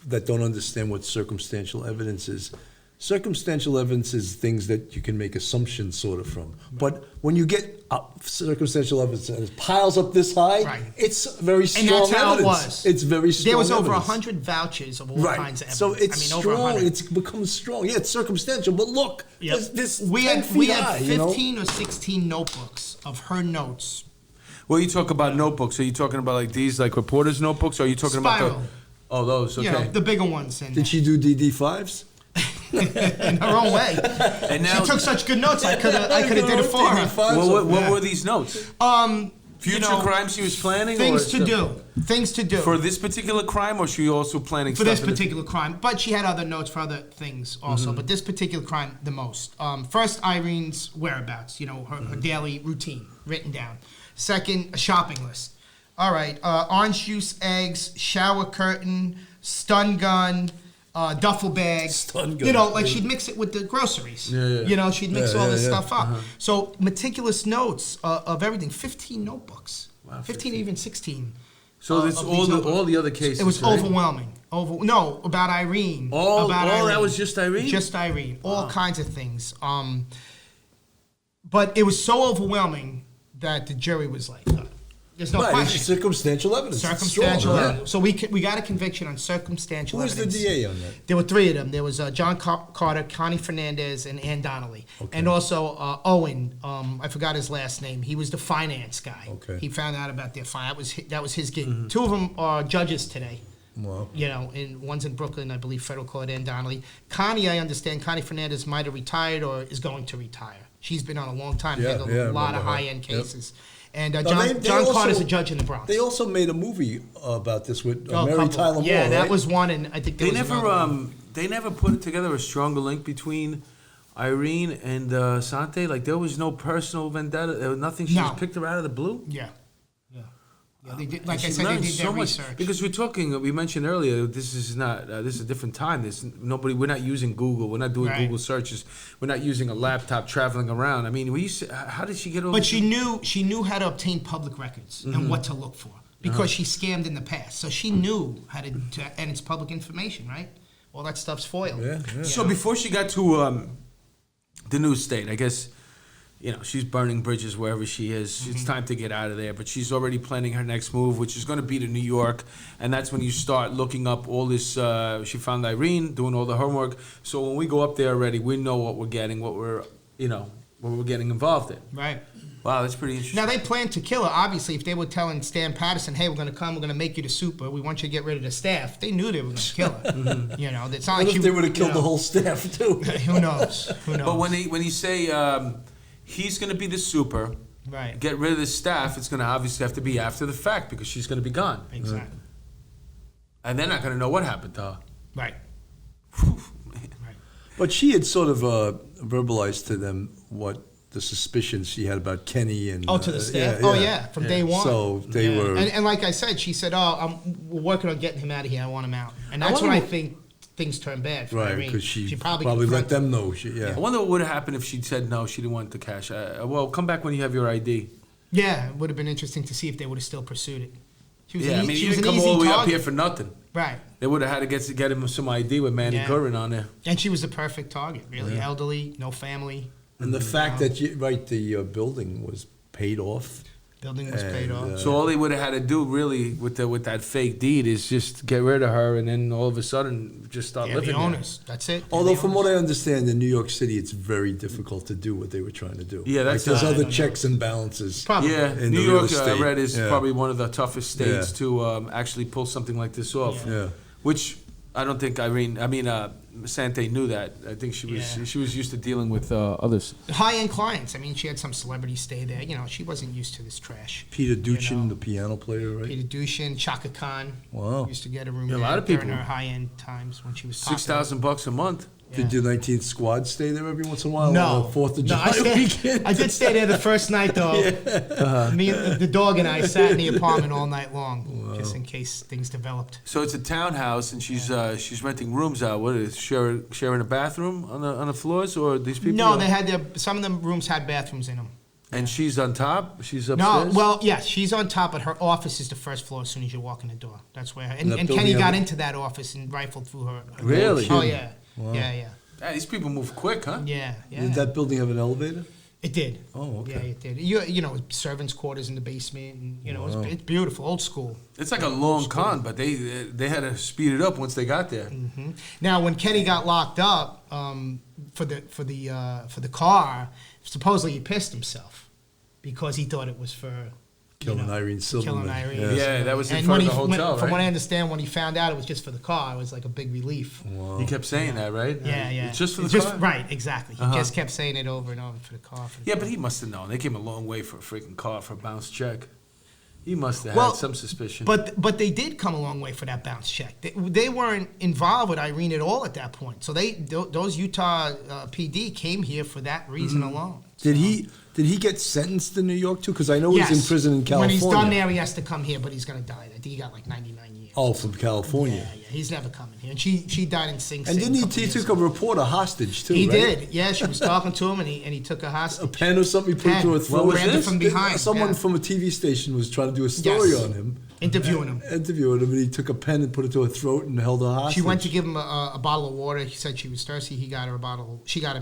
that don't understand what circumstantial evidence is, circumstantial evidence is things that you can make assumptions sort of from. But when you get circumstantial evidence and it piles up this high, Right. it's very strong And that's how it evidence. was. It's very strong There was over evidence. 100 vouchers of all Right. kinds of evidence. So it's over strong. 100. It's become strong. Yeah, it's circumstantial, but look, Yep. this we 10 had feet high, 15 or 16 notebooks of her notes. Well, you talk about notebooks. Are you talking about like these, like reporters' notebooks? Or are you talking Spiral. about those? Okay. You know, the bigger ones. And Did she do DD5s? in her own way. And now, She took such good notes. I could have did it for her. what were these notes? Future crimes she was planning? Things or to do. Things to do. For this particular crime, or she also planning For stuff? this in the- particular crime, but she had other notes for other things also. But this particular crime, the most. First, Irene's whereabouts. Her daily routine written down. Second, a shopping list. All right, orange juice, eggs, shower curtain, stun gun, duffel bag. Stun gun. Like she'd mix it with the groceries. Yeah. She'd mix Yeah, all yeah, this yeah. stuff up. So meticulous notes of everything. 15 notebooks. Wow, 15, even 16. So it's of these notebooks. all the other cases. It was right? overwhelming. No, about Irene. All about that Irene. was just Irene? Just Irene. All kinds of things. But it was so overwhelming that the jury was like, there's no Right, it's question. circumstantial evidence. It's Circumstantial strong, evidence. So we got a conviction on circumstantial Who was the evidence. DA on that? There were three of them. There was John Carter, Connie Fernandez, and Ann Donnelly. Okay. And also Owen, I forgot his last name. He was the finance guy. Okay. He found out about their finance. That was his gig. Two of them are judges today. Wow. And one's in Brooklyn, I believe, federal court, Ann Donnelly. Connie, I understand, Connie Fernandez might have retired or is going to retire. She's been on a long time, handled I a lot of remember her. high-end Yep. cases. And Now, John also- Carter's a judge in the Bronx. They also made a movie about this with Oh, Mary couple. Tyler Moore. Yeah, that right? was one, and I think there They was another one. never put together a stronger link between Irene and Sante. Like there was no personal vendetta. There was nothing. She No. just picked her out of the blue. Yeah. They did, like And I she said, they learned did their so much. research. Because we mentioned earlier, this is a different time. We're not using Google. We're not doing Right. Google searches. We're not using a laptop traveling around. I mean, how did she get over? But she knew how to obtain public records and what to look for because she scammed in the past. So she knew how to and it's public information, right? All that stuff's foiled. Yeah. So before she got to the new state, I guess, she's burning bridges wherever she is. It's time to get out of there. But she's already planning her next move, which is going to be to New York. And that's when you start looking up all this. She found Irene, doing all the homework. So when we go up there already, we know what we're getting, what we're getting involved in. Right. Wow, that's pretty interesting. Now, they planned to kill her. Obviously, if they were telling Stan Patterson, hey, we're going to come, we're going to make you the super, we want you to get rid of the staff, they knew they were going to kill her. It's not What like if they would have killed the whole staff, too? Who knows? But when you say he's going to be the super. Right. Get rid of the staff. It's going to obviously have to be after the fact because she's going to be gone. Exactly. And they're not going to know what happened to her. Right. Whew, man. Right. But she had sort of verbalized to them what the suspicions she had about Kenny and To the staff. From day one. So they were. And like I said, she said, we're working on getting him out of here. I want him out. And that's when I think things turned bad for Right, Irene. because she probably let them know. I wonder what would have happened if she'd said no, she didn't want the cash. Well, come back when you have your ID. Yeah, it would have been interesting to see if they would have still pursued it. She was Yeah, I mean, she you was didn't an come all the easy way up target. here for nothing. Right. They would have had to get him some ID with Manny Yeah. Curran on there. And she was the perfect target, really. Elderly, no family. And the fact that the building was paid off. Building was paid off. So all they would have had to do really with that fake deed is just get rid of her, and then all of a sudden just start Yeah, living the owners. That's it. They're Although the from what owners. I understand, in New York City, it's very difficult to do what they were trying to do. Yeah, that's there's I other don't checks and balances. Probably. Yeah, in New the real York, I estate. read, is Yeah. probably one of the toughest states Yeah. to actually pull something like this off. Yeah. Yeah. Which I don't think Sante knew that. I think she was used to dealing with others. High-end clients. I mean, she had some celebrities stay there. You know, she wasn't used to this trash. Peter Duchin, know. the piano player, right? Peter Dushin, Chaka Khan. Wow. Used to get a room Yeah, a there lot of during people. her high-end times when she was popular. $6,000 a month. Yeah. Did the 19th Squad stay there every once in a while? No. On the 4th of No, July weekend? I did stay there the first night, though. Me, the dog, and I sat in the apartment all night long, just in case things developed. So it's a townhouse, and she's renting rooms out. What is it, sharing a bathroom on the floors, or these people? No, they had some of the rooms had bathrooms in them. And she's on top. She's No, upstairs. well, yes, she's on top, but her office is the first floor as soon as you walk in the door. That's where. And that Kenny building got have a- into that office and rifled through her. Really? Oh yeah, yeah. Yeah, these people move quick, huh? Yeah, yeah. Did that building have an elevator? It did. Oh, okay. Yeah, it did. You know, servants' quarters in the basement, and it's beautiful, old school. It's like a long con, but they had to speed it up once they got there. Now, when Kenny got locked up for the car, supposedly he pissed himself because he thought it was for Killing Irene Silverman. Killing Irene. Yes. Yeah, that was in And front when of the hotel, from what I right? understand, when he found out it was just for the car, it was like a big relief. He kept saying that, right? Yeah. It's just for the car. Right, exactly. He just kept saying it over and over for the car. Yeah, but he must have known. They came a long way for a freaking car for a bounce check. He must have Well, had some suspicion. But they did come a long way for that bounce check. They weren't involved with Irene at all at that point. So those Utah PD came here for that reason alone. Did he get sentenced in New York too? Because I know he's in Yes. prison in California. When he's done there, he has to come here, but he's going to die. I think he got like 99 years. Oh, from California. Yeah. He's never coming here. And she died in Sing Sing. And didn't a couple he years took a ago. reporter hostage too? He right? did. Yeah, she was talking to him, and he took a A hostage. pen or something he put Pen. to her What throat. was Grabbed it this? from behind, Someone yeah. from a TV station was trying to do a story Yes. on him. Interviewing him. Interviewing him, and he took a pen and put it to her throat and held her hostage. She went to give him a bottle of water. He said she was thirsty. She got him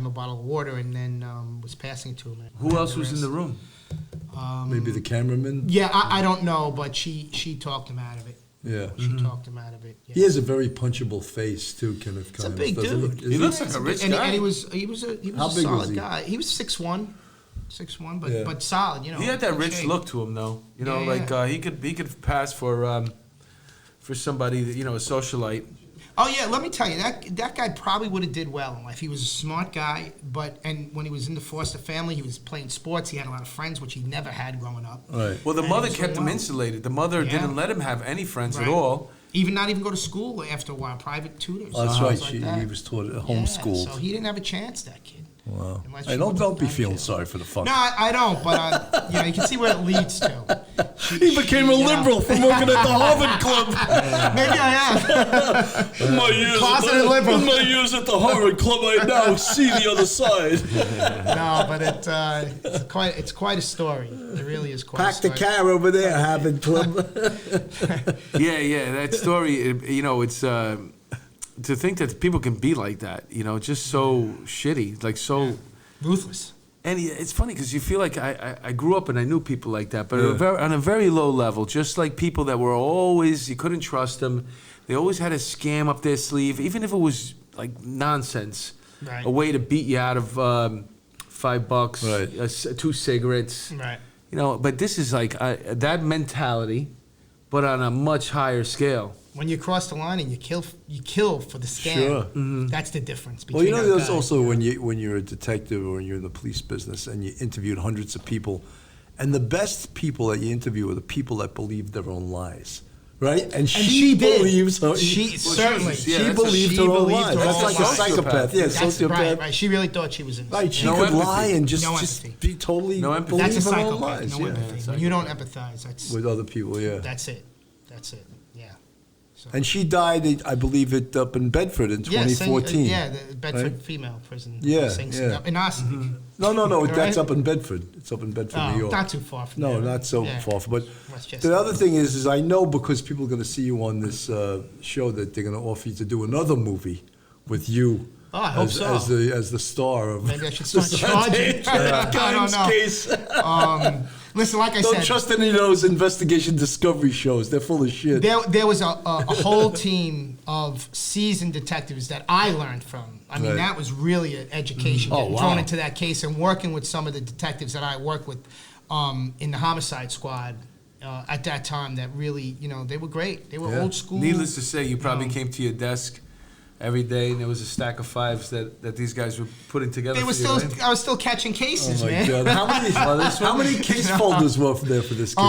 a bottle of water, and then was passing it to him. Who else was in the room? Maybe the cameraman. Yeah, I don't know, but she talked him out of it. Yeah. She talked him out of it. Yeah. He has a very punchable face too, Kenneth. He's a Kimes, big doesn't dude. He? He looks like a rich guy. And he was How a big solid was he? guy. He was 6'1", but Yeah. but solid. He had that good rich shape. look to him, though. You know, Yeah, like yeah. he could pass for somebody that, a socialite. Oh yeah, let me tell you that guy probably would have did well in life. He was a smart guy, and when he was in the foster family, he was playing sports. He had a lot of friends, which he never had growing up. Right. Well, the And mother he was kept doing him well. insulated. The mother Yeah. didn't let him have any friends at Right. all. Not even go to school after a while. Private tutors. Oh, that's and right. things like that. He was taught Yeah, homeschooled. so he didn't have a chance, that kid. Wow. Unless Hey, she don't would've be done feeling it. sorry for the fuck. No, I don't. But you can see where it leads to. He became a liberal from working at the Harvard Club. Maybe I am. In my years, Closeted liberal. in my years at the Harvard Club, I now see the other side. No, but it's quite a story. It really is quite. Pack a the story. car over there, Harvard Club. Yeah, that story. It's to think that people can be like that. Just so shitty, like so. Ruthless. And it's funny because you feel like I grew up and I knew people like that, but Yeah. on a very low level, just like people that were always, you couldn't trust them. They always had a scam up their sleeve, even if it was like nonsense, Right. a way to beat you out of $5, Right. 2 cigarettes. Right. But this is like that mentality, but on a much higher scale. When you cross the line and you kill for the scam. Sure. That's the difference Well, between. there's that guy. also when you're a detective or you're in the police business and you interviewed hundreds of people, and the best people that you interview are the people that believe their own lies, right? And she did. believes her. Certainly. She believed her own lies. That's like a psychopath. Yeah, That's sociopath. right. She really thought she was innocent. Right, she No could empathy. lie and No just empathy. be totally No empathy. That's a believe her own psychopath. lies. No Yeah. empathy. When you don't empathize, that's With other people, yeah. That's it. Yeah. So. And she died, I believe, up in Bedford in 2014. The Bedford right? female prison. Yeah, Sing yeah. Up in Ossining. No, that's Right? up in Bedford. It's up in Bedford, New York. Not too far from No, there. not so Yeah. far. But Westchester. the other thing is I know because people are going to see you on this show that they're going to offer you to do another movie with you. Oh, I hope as, so. as the star of Maybe I should the start charging. I don't know. case. Listen, like I Don't said, trust any of those investigation discovery shows. They're full of shit. there was a whole team of seasoned detectives that I learned from. I mean, Right. that was really an education, Oh, getting wow. thrown into that case and working with some of the detectives that I worked with in the homicide squad at that time that really, they were great. They were Yeah. old school. Needless to say, you probably No. came to your desk every day, and there was a stack of fives that these guys were putting together. They were for you, still, right? I was still catching Oh cases, my man. God! How many case folders were there for this case?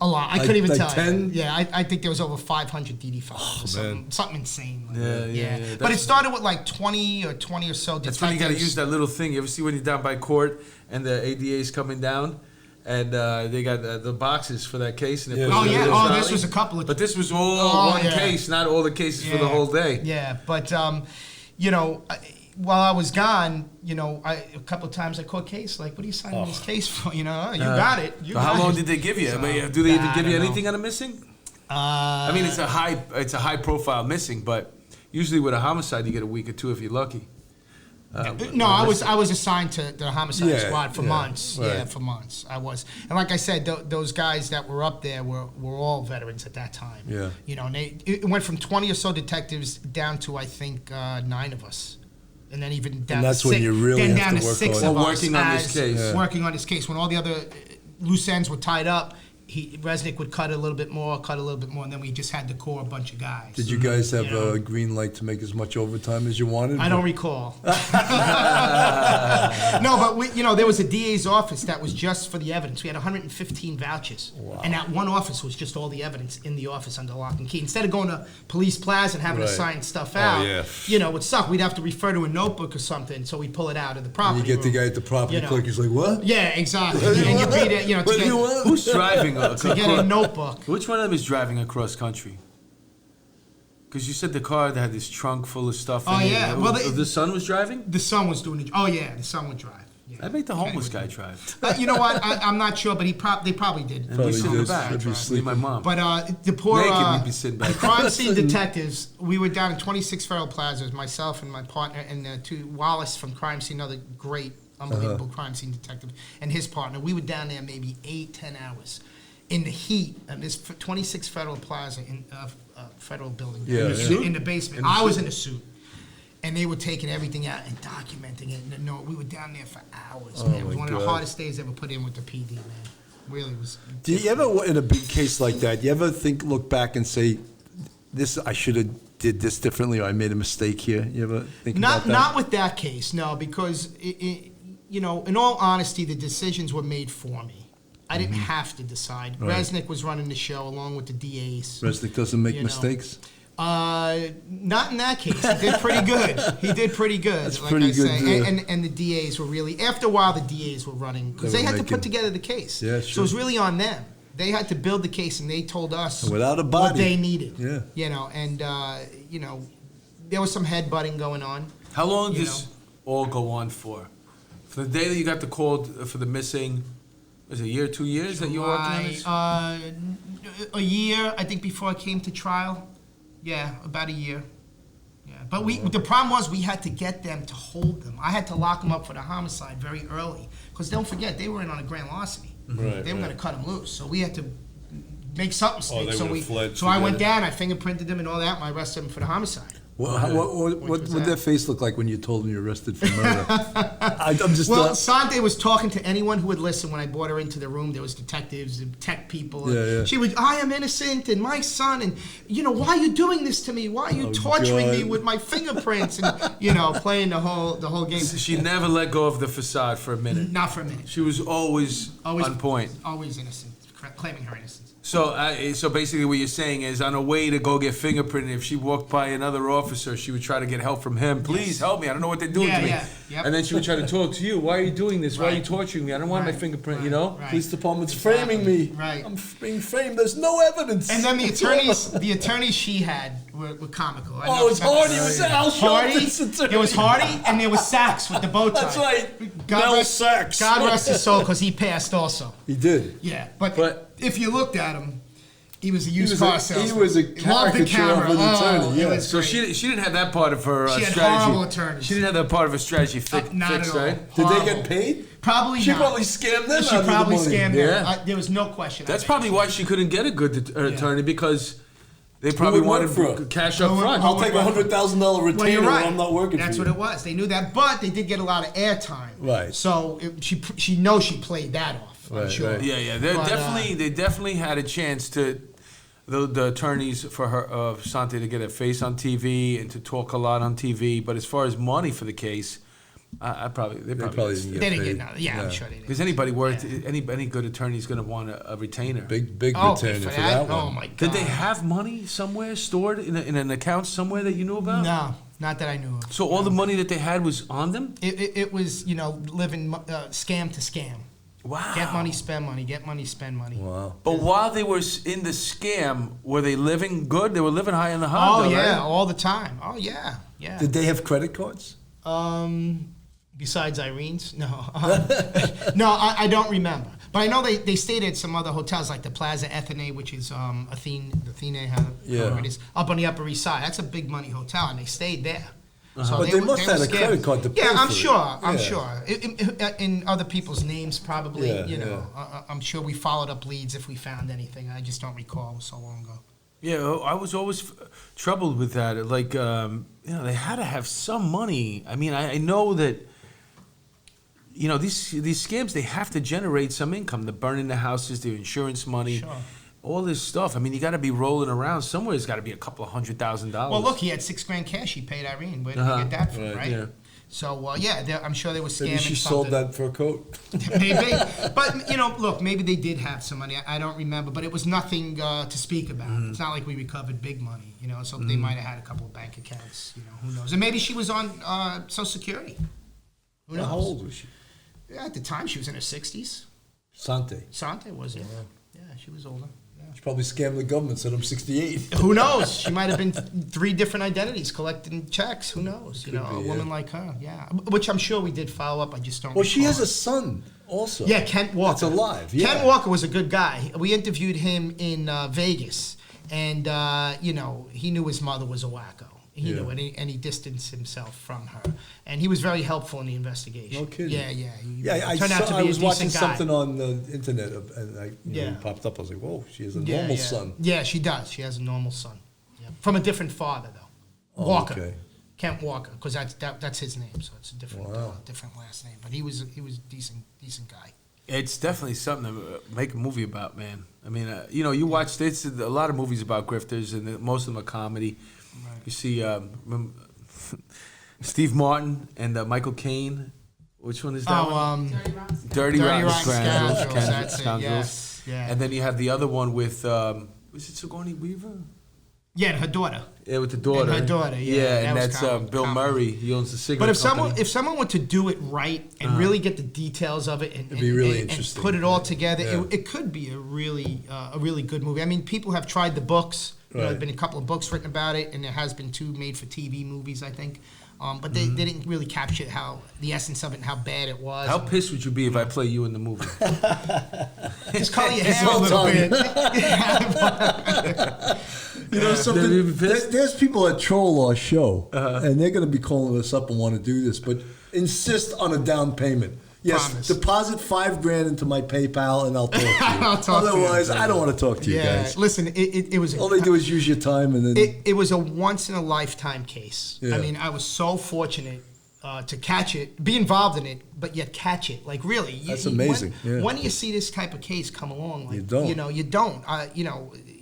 A lot. I Like- couldn't even like tell 10? you. Yeah, I think there was over 500 DD files. man. Something insane. Like Yeah, that. yeah. But it That's- started with like 20 or so detectives. That's when you got to use that little thing. You ever see when you're down by court and the ADA's coming down, and they got the boxes for that case, and they Yeah, put it Oh, in yeah. the Oh, trolley? this was a couple of. But this was all Oh, one yeah. case, not all the cases for the Yeah. whole day. Yeah, but while I was gone, a couple of times I caught case. Like, what are you signing this case for? You got it. You So got how long it. did they give you? So, I mean, do they even I give you don't know. anything on a missing? I mean, it's a high profile missing, but usually with a homicide, you get a week or two if you're lucky. No, I was assigned to the homicide Yeah, squad for yeah, months. right. Yeah, for months I was. And like I said, those guys that were up there were all veterans at that time. Yeah. And it went from 20 or so detectives down to I think 9 of us. And then even down that's to when 6, you really then have down to to work 6 on of it. us Working on this as- case. Yeah. Working on this case. When all the other loose ends were tied up, Resnick would cut a little bit more, and then we just had to core a bunch of guys. Did you guys have You know. a green light to make as much overtime as you wanted? I don't recall. No, but there was a DA's office that was just for the evidence. We had 115 vouchers, and that one office was just all the evidence in the office under lock and key. Instead of going to Police Plaza and having to Right. sign stuff Oh, out, yeah. it would suck. We'd have to refer to a notebook or something, so we'd pull it out of the property. You get the room. guy at the property You know. clerk. He's like, "What? Yeah, exactly. And you beat it, What to do you get, want?" Who's driving to get a notebook. Which one of them is driving across country? Because you said the car that had this trunk full of stuff. Oh, in it. yeah. Well, the son was driving. The son was doing it. Oh yeah, the son would drive. Yeah. I make the homeless guy drive. You know what? I'm not sure, but they probably did. And we sit in the did. back. I'd be Me and my mom. But the poor Naked, we'd be sitting back. crime scene detectives, we were down in 26 Federal Plazas, myself and my partner, and two Wallace from Crime Scene, another great, unbelievable crime scene detective, and his partner. We were down there maybe 8-10 hours in the heat of this 26 Federal Plaza in Federal building Yeah, in the basement. I was in a suit. And they were taking everything out and documenting it. And we were down there for hours, man. It was my one of the God. hardest days ever put in with the PD, man. Really was. Do you ever, in a big case like that, you ever look back and say, "This I should have did this differently, or I made a mistake here"? You ever think about that? Not with that case, no, because in all honesty, the decisions were made for me. I didn't have to decide. Right. Resnick was running the show along with the DAs. Resnick doesn't make You know. mistakes. Not in that case. He did pretty good. That's like pretty I say. good, And the DAs were really, after a while, the DAs were running because They they were had to making- put together the case. Yeah, So sure. it was really on them. They had to build the case, and they told us And without a what body. they needed. Yeah. And there was some headbutting going on. How long You does all go on for? For the day that you got the call for the missing, was it a year, 2 years that you were working on this? A year, I think, before I came to trial. Yeah, about a year. Yeah, but the problem was we had to get them to hold them. I had to lock them up for the homicide very early because don't forget they were in on a grand larceny. Right, They were going to cut them loose, so we had to make something stick. they so would've fled so I went together. down, I fingerprinted them and all that, and I arrested them for the homicide. What did their face look like when you told them you're arrested for murder? I'm just. Well, Sante was talking to anyone who would listen when I brought her into the room. There was detectives and tech people. Yeah. She would, I am innocent, and my son, and why are you doing this to me? Why are you torturing me with my fingerprints? And playing the whole game. She never let go of the facade for a minute. Not for a minute. She was always on point. Always innocent, claiming her innocence. So basically what you're saying is on her way to go get fingerprinted, if she walked by another officer, she would try to get help from him. Please help me. I don't know what they're doing to me. Yep. And then she would try to talk to you. Why are you doing this? Why are you torturing me? I don't want my fingerprint, Right. Police department's framing me. Right. I'm being framed. There's no evidence. And then the attorneys she had were comical. Oh, it's Hardy. It was Al Hardy. Shelton's It was Hardy, and there was Sachs with the bow tie. That's right. God Sachs. God rest his soul, because he passed also. He did. Yeah, but if you looked at him, he was a used car salesman. He was a caricature of an attorney. Yeah. So she didn't have that part of her She had strategy. horrible attorneys. She didn't have that part of her strategy fixed, Not at all. right? Did they get paid? Probably She not. probably scammed them. She out of the probably money. scammed Yeah. them. There was no question. That's probably why she couldn't get a good attorney, because they Who probably would work wanted for her? cash up front. I'll take $100,000 retainer Well, you're right. when I'm not working That's for you. what it was. They knew that, but they did get a lot of airtime. Right. So she knows she played that off. I'm Right, sure. right. Yeah. They definitely had a chance to. The attorneys for her Sante to get a face on TV and to talk a lot on TV, but as far as money for the case, they probably They probably didn't get They didn't paid. get none. Yeah, I'm sure they did. because anybody worth any good attorney is going to want a retainer. Big Oh, retainer for for that one. Oh my God. Did they have money somewhere stored in an account somewhere that you knew about? No, not that I knew of. So all the money that they had was on them? It was living scam to scam. Wow. Get money, spend money. Get money, spend money. Wow. But while they were in the scam, were they living good? They were living high in the hog. Oh though, yeah, right? all the time. Oh yeah. Did they have credit cards? Besides Irene's, no, no, I don't remember. But I know they stayed at some other hotels like the Plaza Athene, which is Athene, however it is, up on the Upper East Side. That's a big money hotel, and they stayed there. So But they must have had a credit card to pay Yeah, I'm for it. sure. I'm Yeah. sure. In other people's names, probably. Yeah, I'm sure we followed up leads if we found anything. I just don't recall. It was so long ago. Yeah, I was always troubled with that. Like, they had to have some money. I mean, I know that, these scams, they have to generate some income. They're burning the houses, the insurance money, Sure. all this stuff. I mean, you got to be rolling around. Somewhere it's got to be a couple of $100,000. Well, look, he had $6,000 cash he paid Irene. Where did he get that from, right? Yeah. So, I'm sure they were scamming Maybe she something. sold that for a coat. Maybe. But, look, maybe they did have some money. I don't remember. But it was nothing to speak about. Mm-hmm. It's not like we recovered big money, So they might have had a couple of bank accounts, who knows. And maybe she was on Social Security. Who knows? How old was she? Yeah, at the time, she was in her 60s. Sante. Sante was, yeah. Yeah, she was older. Yeah. She probably scammed the government, said I'm 68. Who knows? She might have been 3 different identities collecting checks. Who knows? A woman like her, yeah. Which I'm sure we did follow up. I just don't. Well, she recall has a son also. Yeah, Kent Walker. That's alive. Yeah. Kent Walker was a good guy. We interviewed him in Vegas, and he knew his mother was a wacko. He knew, and he distanced himself from her, and he was very helpful in the investigation. No kidding. Yeah. He Yeah, turned out to be I was a watching decent guy. something on the internet, and Yeah. it popped up. I was like, "Whoa, she has a normal son." Yeah, she does. She has a normal son. Yeah. From a different father, though. Oh, Walker. okay. Kent Walker, because that's his name, so it's a different Wow. different last name. But he was a decent guy. It's definitely something to make a movie about, man. I mean, you watch this, a lot of movies about grifters, and most of them are comedy. Right. You see Steve Martin and Michael Caine. Which one is that one? Dirty Rotten Scoundrels. That's it, yes. Yeah. And then you have the other one with, was it Sigourney Weaver? Yeah, and her daughter. Yeah, with the daughter. And her daughter, yeah, that and was that's Bill comedy. Murray. He owns the cigarette But if company. someone were to do it right and really get the details of it and, It'd be really and interesting. put it all together, Yeah. it could be a really good movie. I mean, people have tried the books. Right. There've been a couple of books written about it, and there has been 2 made-for-TV movies, I think. But they didn't really capture the essence of it and how bad it was. How pissed would you be if I play you in the movie? Just color your It's hair a all little done. bit. You know something? There's people that troll our show, and they're going to be calling us up and want to do this, but insist on a down payment. Yes, Promise. deposit $5,000 into my PayPal and I'll talk to you. I'll talk to you. Otherwise, I don't want to talk to you guys. Listen, it was. All they do is use your time and then. It was a once in a lifetime case. Yeah. I mean, I was so fortunate to catch it, be involved in it, but yet catch it. Like really, That's amazing. When do you see this type of case come along? Like, You don't. You don't.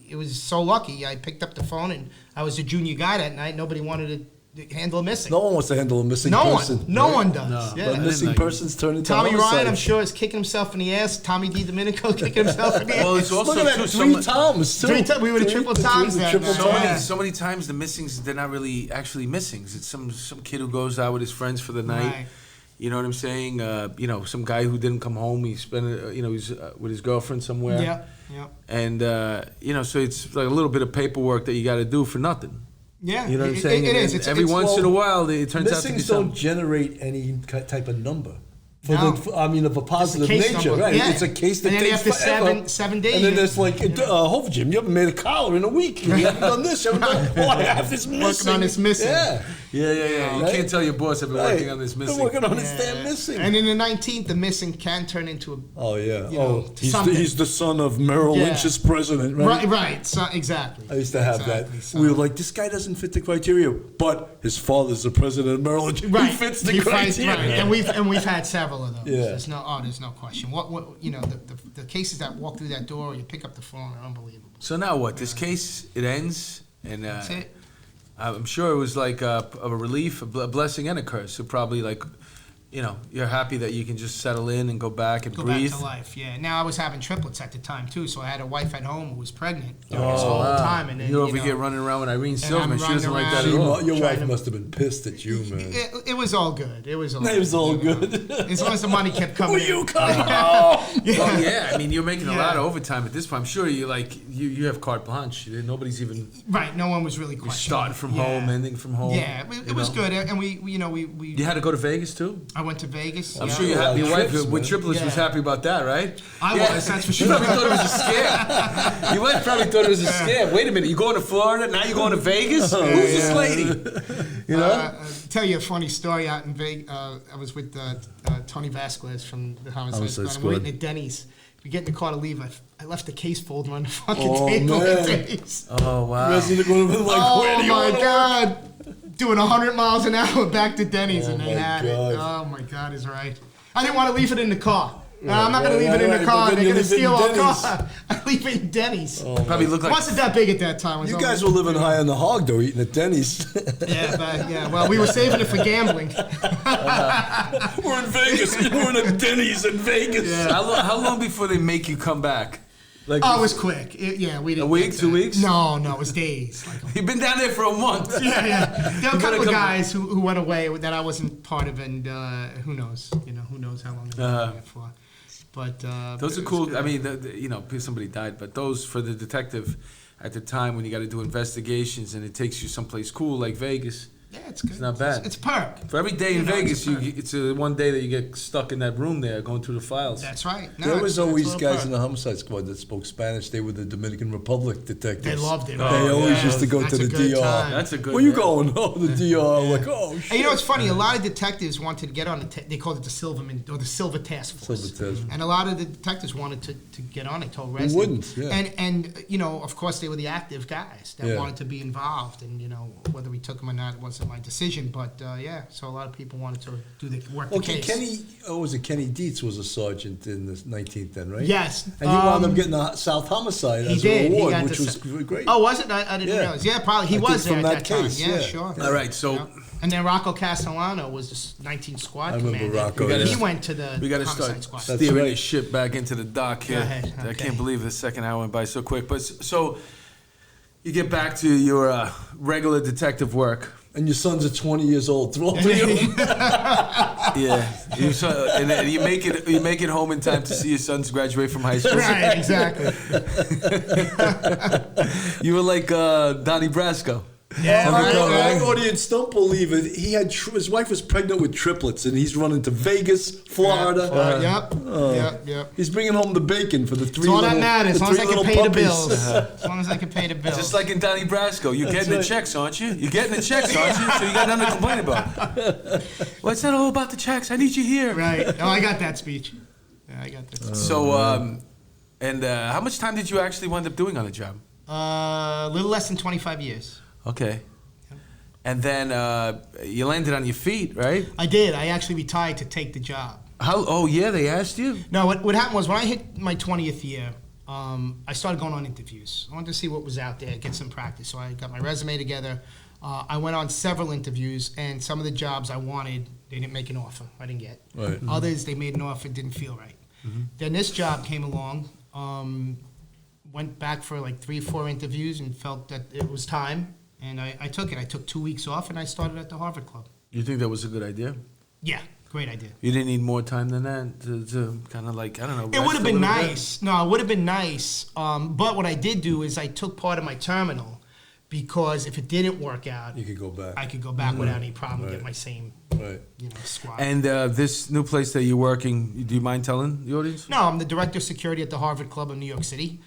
It was so lucky. I picked up the phone and I was a junior guy that night. Nobody wanted to handle a missing. No one wants to handle a missing No person. one. No right? one does. No. Yeah. But missing persons turn into Tommy homicide. Ryan, I'm sure, is kicking himself in the ass. Tommy D. Domenico kicking himself in the ass. Well, it's also Look at that, too, 3 Toms, too. We were the triple Toms that triple night. So Toms. many, so many times the missings, they're not really actually missings. It's some kid who goes out with his friends for the night. Right. You know what I'm saying? Some guy who didn't come home. He spent, he's with his girlfriend somewhere. Yeah. And so it's like a little bit of paperwork that you got to do for nothing. Yeah. You know what I'm saying? It And is. then It's every once in a while, it turns out to be Missings don't something. generate any type of number. No. Of a positive case nature, number. right? Yeah. It's a case that And then takes after forever. 7 days. And then there's like, Hovagim, you haven't made a collar in a week. You haven't done this. You haven't done. Oh, I have this missing. Working on this missing. Yeah. Yeah. You Right? can't tell your boss I've been working on this missing. Been working on this damn missing. And in the 19th, the missing can turn into a. Oh yeah. You know, He's the son of Merrill Yeah. Lynch's president, right? Right. So, exactly. I used to have Exactly. that. So- We were like, this guy doesn't fit the criteria, but his father's the president of Merrill Lynch. Right. He fits the He fights- criteria. right. And we've had several of those. Yeah. There's no question. What the cases that walk through that door, or you pick up the phone, are unbelievable. So now what? This case, it ends, and That's it. I'm sure it was like a relief, a blessing, and a curse. So probably like, you're happy that you can just settle in and go back and Go breathe. back to life, yeah. Now I was having triplets at the time too, so I had a wife at home who was pregnant during this whole time, and then You're over here running around with Irene Silverman. She running doesn't like that around. at all. Your Trying wife to- must have been pissed at you, man. It was all good. It was all. It was all good. As long as the money kept coming. Will in. you come home? Well, yeah, I mean, you're making a Yeah. lot of overtime at this point. I'm sure you have carte blanche. Nobody's even Right. No one was really questioning. starting from Yeah. home, ending from home. Yeah, it was good, and we. You had to go to Vegas too. I went to Vegas. I'm yeah. sure your wife Trips, with man. triplets was Yeah. happy about that, right? I was. That's for You sure. probably thought it was a scam. Your wife probably thought it was a scam. Wait a minute, you going to Florida now? You going to Vegas? Who's this lady? You know? I'll tell you a funny story out in Vegas. I was with Tony Vasquez from the Homicide Homicide Squad. I'm Squad. waiting at Denny's. We get in the car to leave. I left the case folder on the fucking Oh, table man. at Denny's. Oh wow. Resident would have been like, where Oh do you my want to work? God. Doing 100 miles an hour back to Denny's, Oh, and they my had God. it. Oh my God, is right. I didn't want to leave it in the car. No, I'm not going to Right, leave it in right, the but car. then They're you going to leave it in steal our Denny's. car. I leave it in Denny's. Probably looked It like wasn't that big at that time. It was You only- guys were living high on the hog, though, eating at Denny's. Yeah. Well, we were saving it for gambling. We're in Vegas. We're in a Denny's in Vegas. how long before they make you come back? Like Oh, it was quick. We didn't. A week, get 2 that. weeks? No, it was days. Like, you've been down there for a month. yeah. There were a couple of come- guys who went away that I wasn't part of, and who knows? Who knows how long they were there for. But Those are it was cool. good. I mean, somebody died, but those for the detective at the time when you got to do investigations and it takes you someplace cool like Vegas. Yeah, it's good. It's not bad. It's a perk. For every day in You know, Vegas, it's it's one day that you get stuck in that room there going through the files. That's right. No, There was it's a always little guys perk. in the homicide squad that spoke Spanish. They were the Dominican Republic detectives. They loved it. They Oh, always yeah. used to go That's to a the good DR. time. That's a good. Where you day. going? Oh, the DR. Like, oh, shit. And it's funny. A lot of detectives wanted to get on they called it the Silverman or the Silver Task Force. Silver Task Force. And a lot of the detectives wanted to get on it. Told residents. wouldn't, yeah. And of course they were the active guys that Yeah. wanted to be involved. And whether we took them or not wasn't my decision. But so a lot of people wanted to do the work. Okay, the case. Kenny Dietz was a sergeant in the 19th then, right? Yes. And he wound up getting a South Homicide He as did. an He award, got which the was great. Oh, was it? I didn't Yeah. realize. Yeah, probably. He I was think there from at that that case, time. Yeah, yeah. sure. All right, so Yeah. And then Rocco Castellano was the 19th squad I remember commander. Rocco, yeah. He went to the we got to homicide start squad. That's steering right. this ship back into the dock here. ahead, I okay. can't believe the second hour went by so quick. But so you get back to your regular detective work. And your sons are 20 years old. Throw all three of them. Yeah, and then you make it home in time to see your sons graduate from high school. Right, exactly. You were like Donnie Brasco. Yeah, Our audience, don't believe it. He had his wife was pregnant with triplets, and he's running to Vegas, Florida. Yep. He's bringing home the bacon for the three. It's all little, that matters. As long as I can pay the bills. puppies. As long as I can pay the bills. Just like in Donnie Brasco, you're getting the checks, aren't you? You're getting the checks, aren't you? So you got nothing to complain about. What's that all about the checks? I need you here. Right. Oh, I got that speech. Yeah, I got that speech. So, how much time did you actually wind up doing on the job? A little less than 25 years. Okay. And then you landed on your feet, right? I did. I actually retired to take the job. How? Oh, yeah, they asked you? No, what happened was when I hit my 20th year, I started going on interviews. I wanted to see what was out there, get some practice. So I got my resume together. I went on several interviews, and some of the jobs I wanted, they didn't make an offer. I didn't get. Right. Others, they made an offer, didn't feel right. Then this job came along. Went back for like 3 or 4 interviews and felt that it was time. And I took it. I took 2 weeks off, and I started at the Harvard Club. You think that was a good idea? Yeah, great idea. You didn't need more time than that to kind of like, I don't know. It would have rest a been little bit? nice. No, it would have been nice. But what I did do is I took part of my terminal because if it didn't work out, You could go back. I could go back without any problem and Right. get my same, Right. squad. And this new place that you're working, do you mind telling the audience? No, I'm the director of security at the Harvard Club in New York City.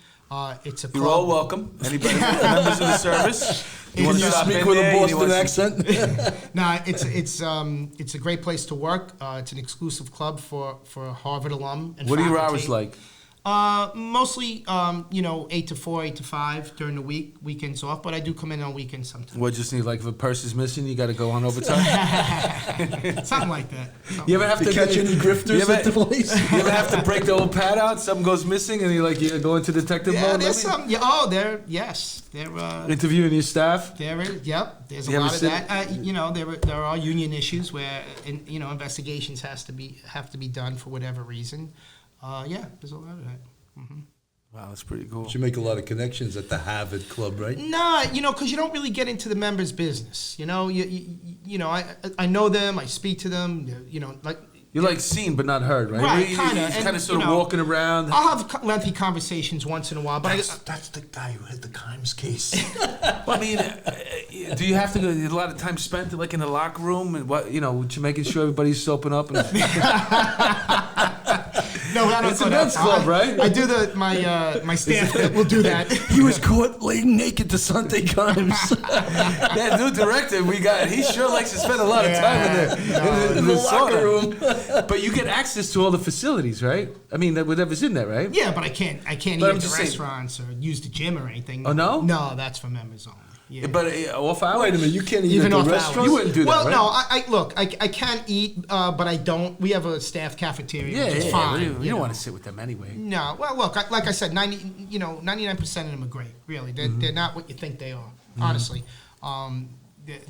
It's a club. You're all welcome. Anybody members of the service? Can wanna you stop speak in with a there? You Boston wanna- accent? No, it's a great place to work. It's an exclusive club for Harvard alum and What are your faculty. hours like? Mostly, 8 to 4, 8 to 5 during the week, weekends off, but I do come in on weekends sometimes. What, just need, like, if a purse is missing, you got to go on overtime? Something like that. You ever have To to catch any grifters ever- at the place? You ever have to break the old pad out? Something goes missing, and you go into detective Yeah, mode? there's maybe? some. Yeah, oh, there. Yes, there. Interviewing your staff? There is. Yep. There's a You ever lot of sit- that. There are union issues where investigations have to be done for whatever reason. Yeah, there's a lot of that. Wow, that's pretty cool. You make a lot of connections at the Harvard Club, right? Nah, because you don't really get into the members' business. I know them. I speak to them. Like. You're like seen but not heard, right? Right, You're kinda, kind of and, sort of walking around. I'll have lengthy conversations once in a while, but That's the guy who had the Kimes case. I mean, do you have to go? A lot of time spent like in the locker room, and what you making sure everybody's soaping up. And no, I don't It's go a that men's far. club, right? I do my staff will do that. He was caught laying naked to Sunday Kimes. that new director we got, he sure likes to spend a lot of time in the locker room. But you get access to all the facilities, right? I mean, whatever's in there, right? Yeah, but I can't But eat I'm at the just saying- restaurants or use the gym or anything. Oh, no? No, that's for members only. Yeah. But off hours. Wait a minute, you can't eat Even at off the hours. restaurant? You wouldn't do that, Well, right? no, I can eat, but I don't. We have a staff cafeteria, Yeah, which is yeah. fine. You know. don't want to sit with them anyway. No, well, look, like I said, 99% of them are great. Really, they're not what you think they are. Honestly,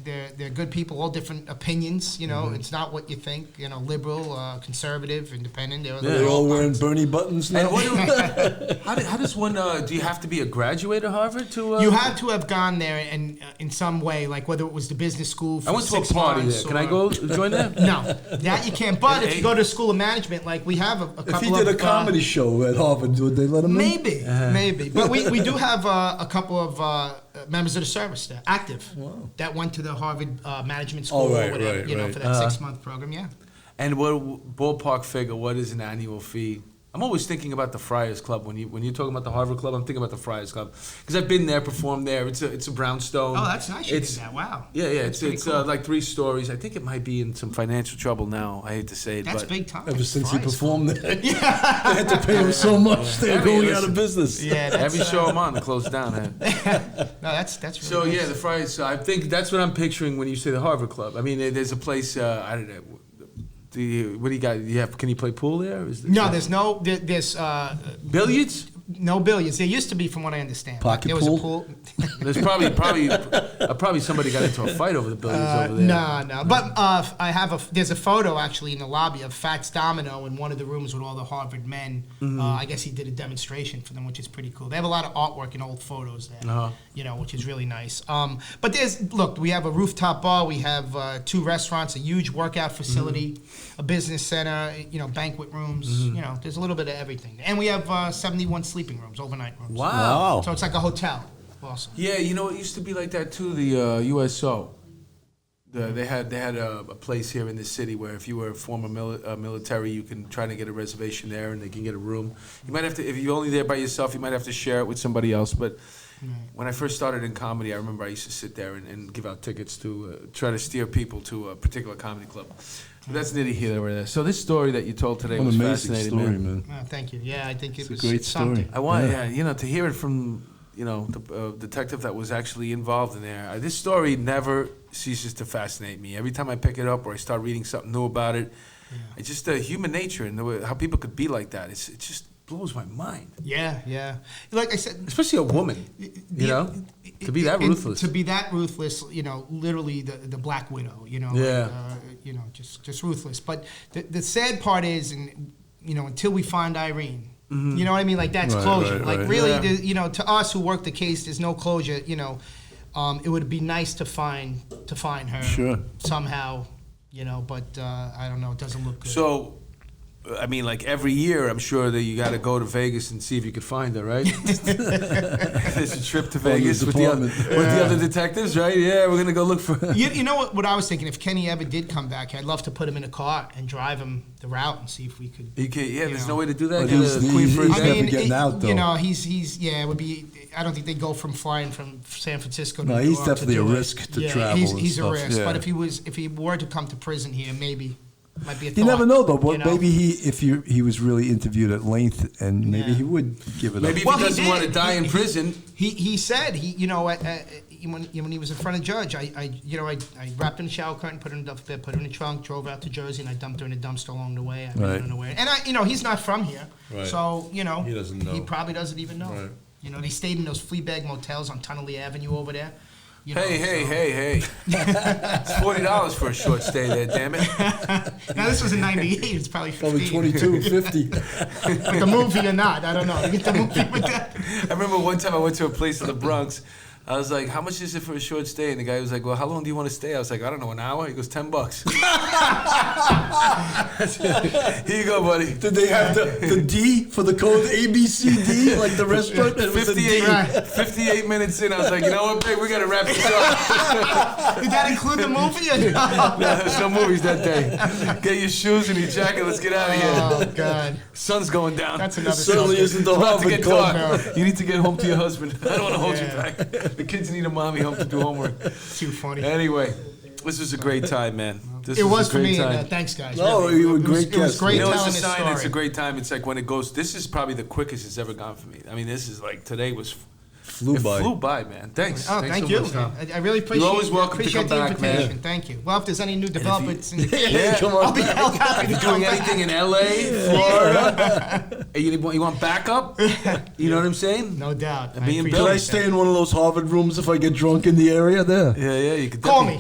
they're good people, all different opinions. It's not what you think. Liberal, conservative, independent. They're all wearing Bernie buttons now. And how does one? Do you have to be a graduate of Harvard to? You had to have gone there and in some way, like whether it was the business school for I went to 6 a party months there. Can I or- go join there? No, that you can't. But if you go to school of management, like we have a couple If he did of, a comedy show at Harvard, would they let him in? maybe. But we do have a couple of members of the service there, active, that went to the Harvard management school right, or whatever, right. for that 6-month program. Yeah. And what ballpark figure? What is an annual fee? I'm always thinking about the Friars Club when you're talking about the Harvard Club. I'm thinking about the Friars Club because I've been there, performed there. It's a brownstone. Oh, that's nice. You did that. Wow. Yeah. That's It's pretty cool. like 3 stories. I think it might be in some financial trouble now. I hate to say it, That's but big time. Ever since he Friars performed there, they had to pay him so much, they're I mean, going out listen. of business. Yeah. That's, every show I'm on, they close down. Huh? No, that's really So nice. yeah, the Friars. So I think that's what I'm picturing when you say the Harvard Club. I mean, there's a place. I don't know. What do you got? Can you play pool there? No, there's billiards. no billiards. There used to be, from what I understand. Pocket there was pool? a pool. There's probably somebody got into a fight over the billiards over there. No. But there's a photo actually in the lobby of Fats Domino in one of the rooms with all the Harvard men. I guess he did a demonstration for them, which is pretty cool. They have a lot of artwork and old photos there, which is really nice. But we have a rooftop bar, we have 2 restaurants, a huge workout facility, a business center, banquet rooms. There's a little bit of everything, and we have 71 sleeping rooms, overnight rooms. Wow. So it's like a hotel. Awesome. Yeah, you know, it used to be like that too. The USO. They had a place here in the city where if you were a former military, you can try to get a reservation there, and they can get a room. You might have to, if you're only there by yourself, you might have to share it with somebody else. But when I first started in comedy, I remember I used to sit there and give out tickets to try to steer people to a particular comedy club. But that's nitty here or there. So this story that you told today was What an amazing fascinating, story, man. man. Thank you. Yeah, I think it was a great something. story. I want, to hear it from, the detective that was actually involved in there. This story never ceases to fascinate me. Every time I pick it up or I start reading something new about it, it's just human nature and the way, how people could be like that. It just blows my mind. Yeah. Like I said, especially a woman, to be that ruthless. To be that ruthless, literally the Black Widow, Yeah. just ruthless. But the sad part is, and until we find Irene, you know what I mean? Like that's closure. Really, to us who work the case, there's no closure. It would be nice to find her somehow. But I don't know. It doesn't look good. So, I mean, like every year, I'm sure that you got to go to Vegas and see if you could find her, right? There's a trip to Vegas with the other detectives, right? Yeah, we're gonna go look for her. You know what I was thinking? If Kenny ever did come back, I'd love to put him in a car and drive him the route and see if we could. There's no way to do that. Well, he's never getting out, though. It would be. I don't think they go from flying from San Francisco to No, New he's York definitely to a do it. risk to travel. He's and a stuff. risk. Yeah. But if he were to come to prison here, maybe might be a thought. You never know, though. But you know? maybe he was really interviewed at length, and maybe he would give it Maybe up. if he doesn't want to die in prison. He said when he was in front of judge, I wrapped in a shower curtain, put her in a duffel bag, put her in a trunk, drove out to Jersey, and I dumped her in a dumpster along the way. I don't know where. And he's not from here, so he doesn't know. He probably doesn't even know. Right. They stayed in those flea bag motels on Tunnelly Avenue over there. Hey. It's $40 for a short stay there, damn it. Now, this was in 98. It's probably 15. Probably $22.50. Like a movie or not, I don't know. You get the movie with that? I remember one time I went to a place in the Bronx. I was like, how much is it for a short stay? And the guy was like, well, how long do you want to stay? I was like, I don't know, an hour? He goes, $10. Here you go, buddy. Did they have the D for the code ABCD, like the restaurant? It was a D. 58 minutes in, I was like, you know what, babe, we got to wrap this up. Did that include the movie or no? No, there's no movies that day. Get your shoes and your jacket, let's get out of here. Oh, God. Sun's going down. That's another Certainly subject. isn't the About to Harvard get Club. dark. You need to get home to your husband. I don't want to hold you Yeah. back. The kids need a mommy home to do homework. Too funny. Anyway, this was a great time, man. It was a for great me. time. Thanks, guys. No, really. you were It was- great It was guest. great You know, telling it's a this sign. story. It's a great time. It's like when it goes. This is probably the quickest it's ever gone for me. I mean, this is like today was. Flew by, man. Thanks. Oh, Thanks thank so you. much, Tom. I really appreciate. You're always welcome to appreciate come the back, man. invitation. Thank you. Well, if there's any new developments, Yeah, come on. I'll be happy If to you're come doing back. anything in LA, Florida, hey, you want backup? You know what I'm saying? No doubt. And being appreciate Bill. Can I that. stay in one of those Harvard rooms if I get drunk in the area there? Yeah, you could Call me.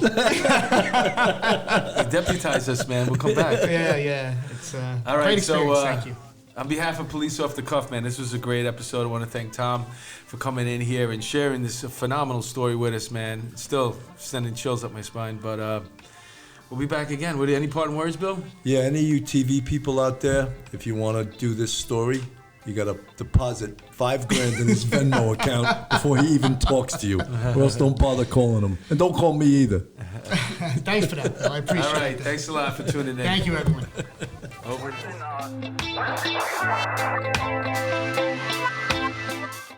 deputize us, man. We'll come back. Yeah. It's All right, great experience. so Thank you. on behalf of Police Off the Cuff, man, this was a great episode. I want to thank Tom for coming in here and sharing this phenomenal story with us, man. It's still sending chills up my spine, but we'll be back again. Any parting words, Bill? Yeah, any of you TV people out there, if you want to do this story, you got to deposit $5,000 in his Venmo account before he even talks to you, or else don't bother calling him. And don't call me either. Thanks for that, Bill. I appreciate All right, that. thanks a lot for tuning in. Thank you, everyone. Over.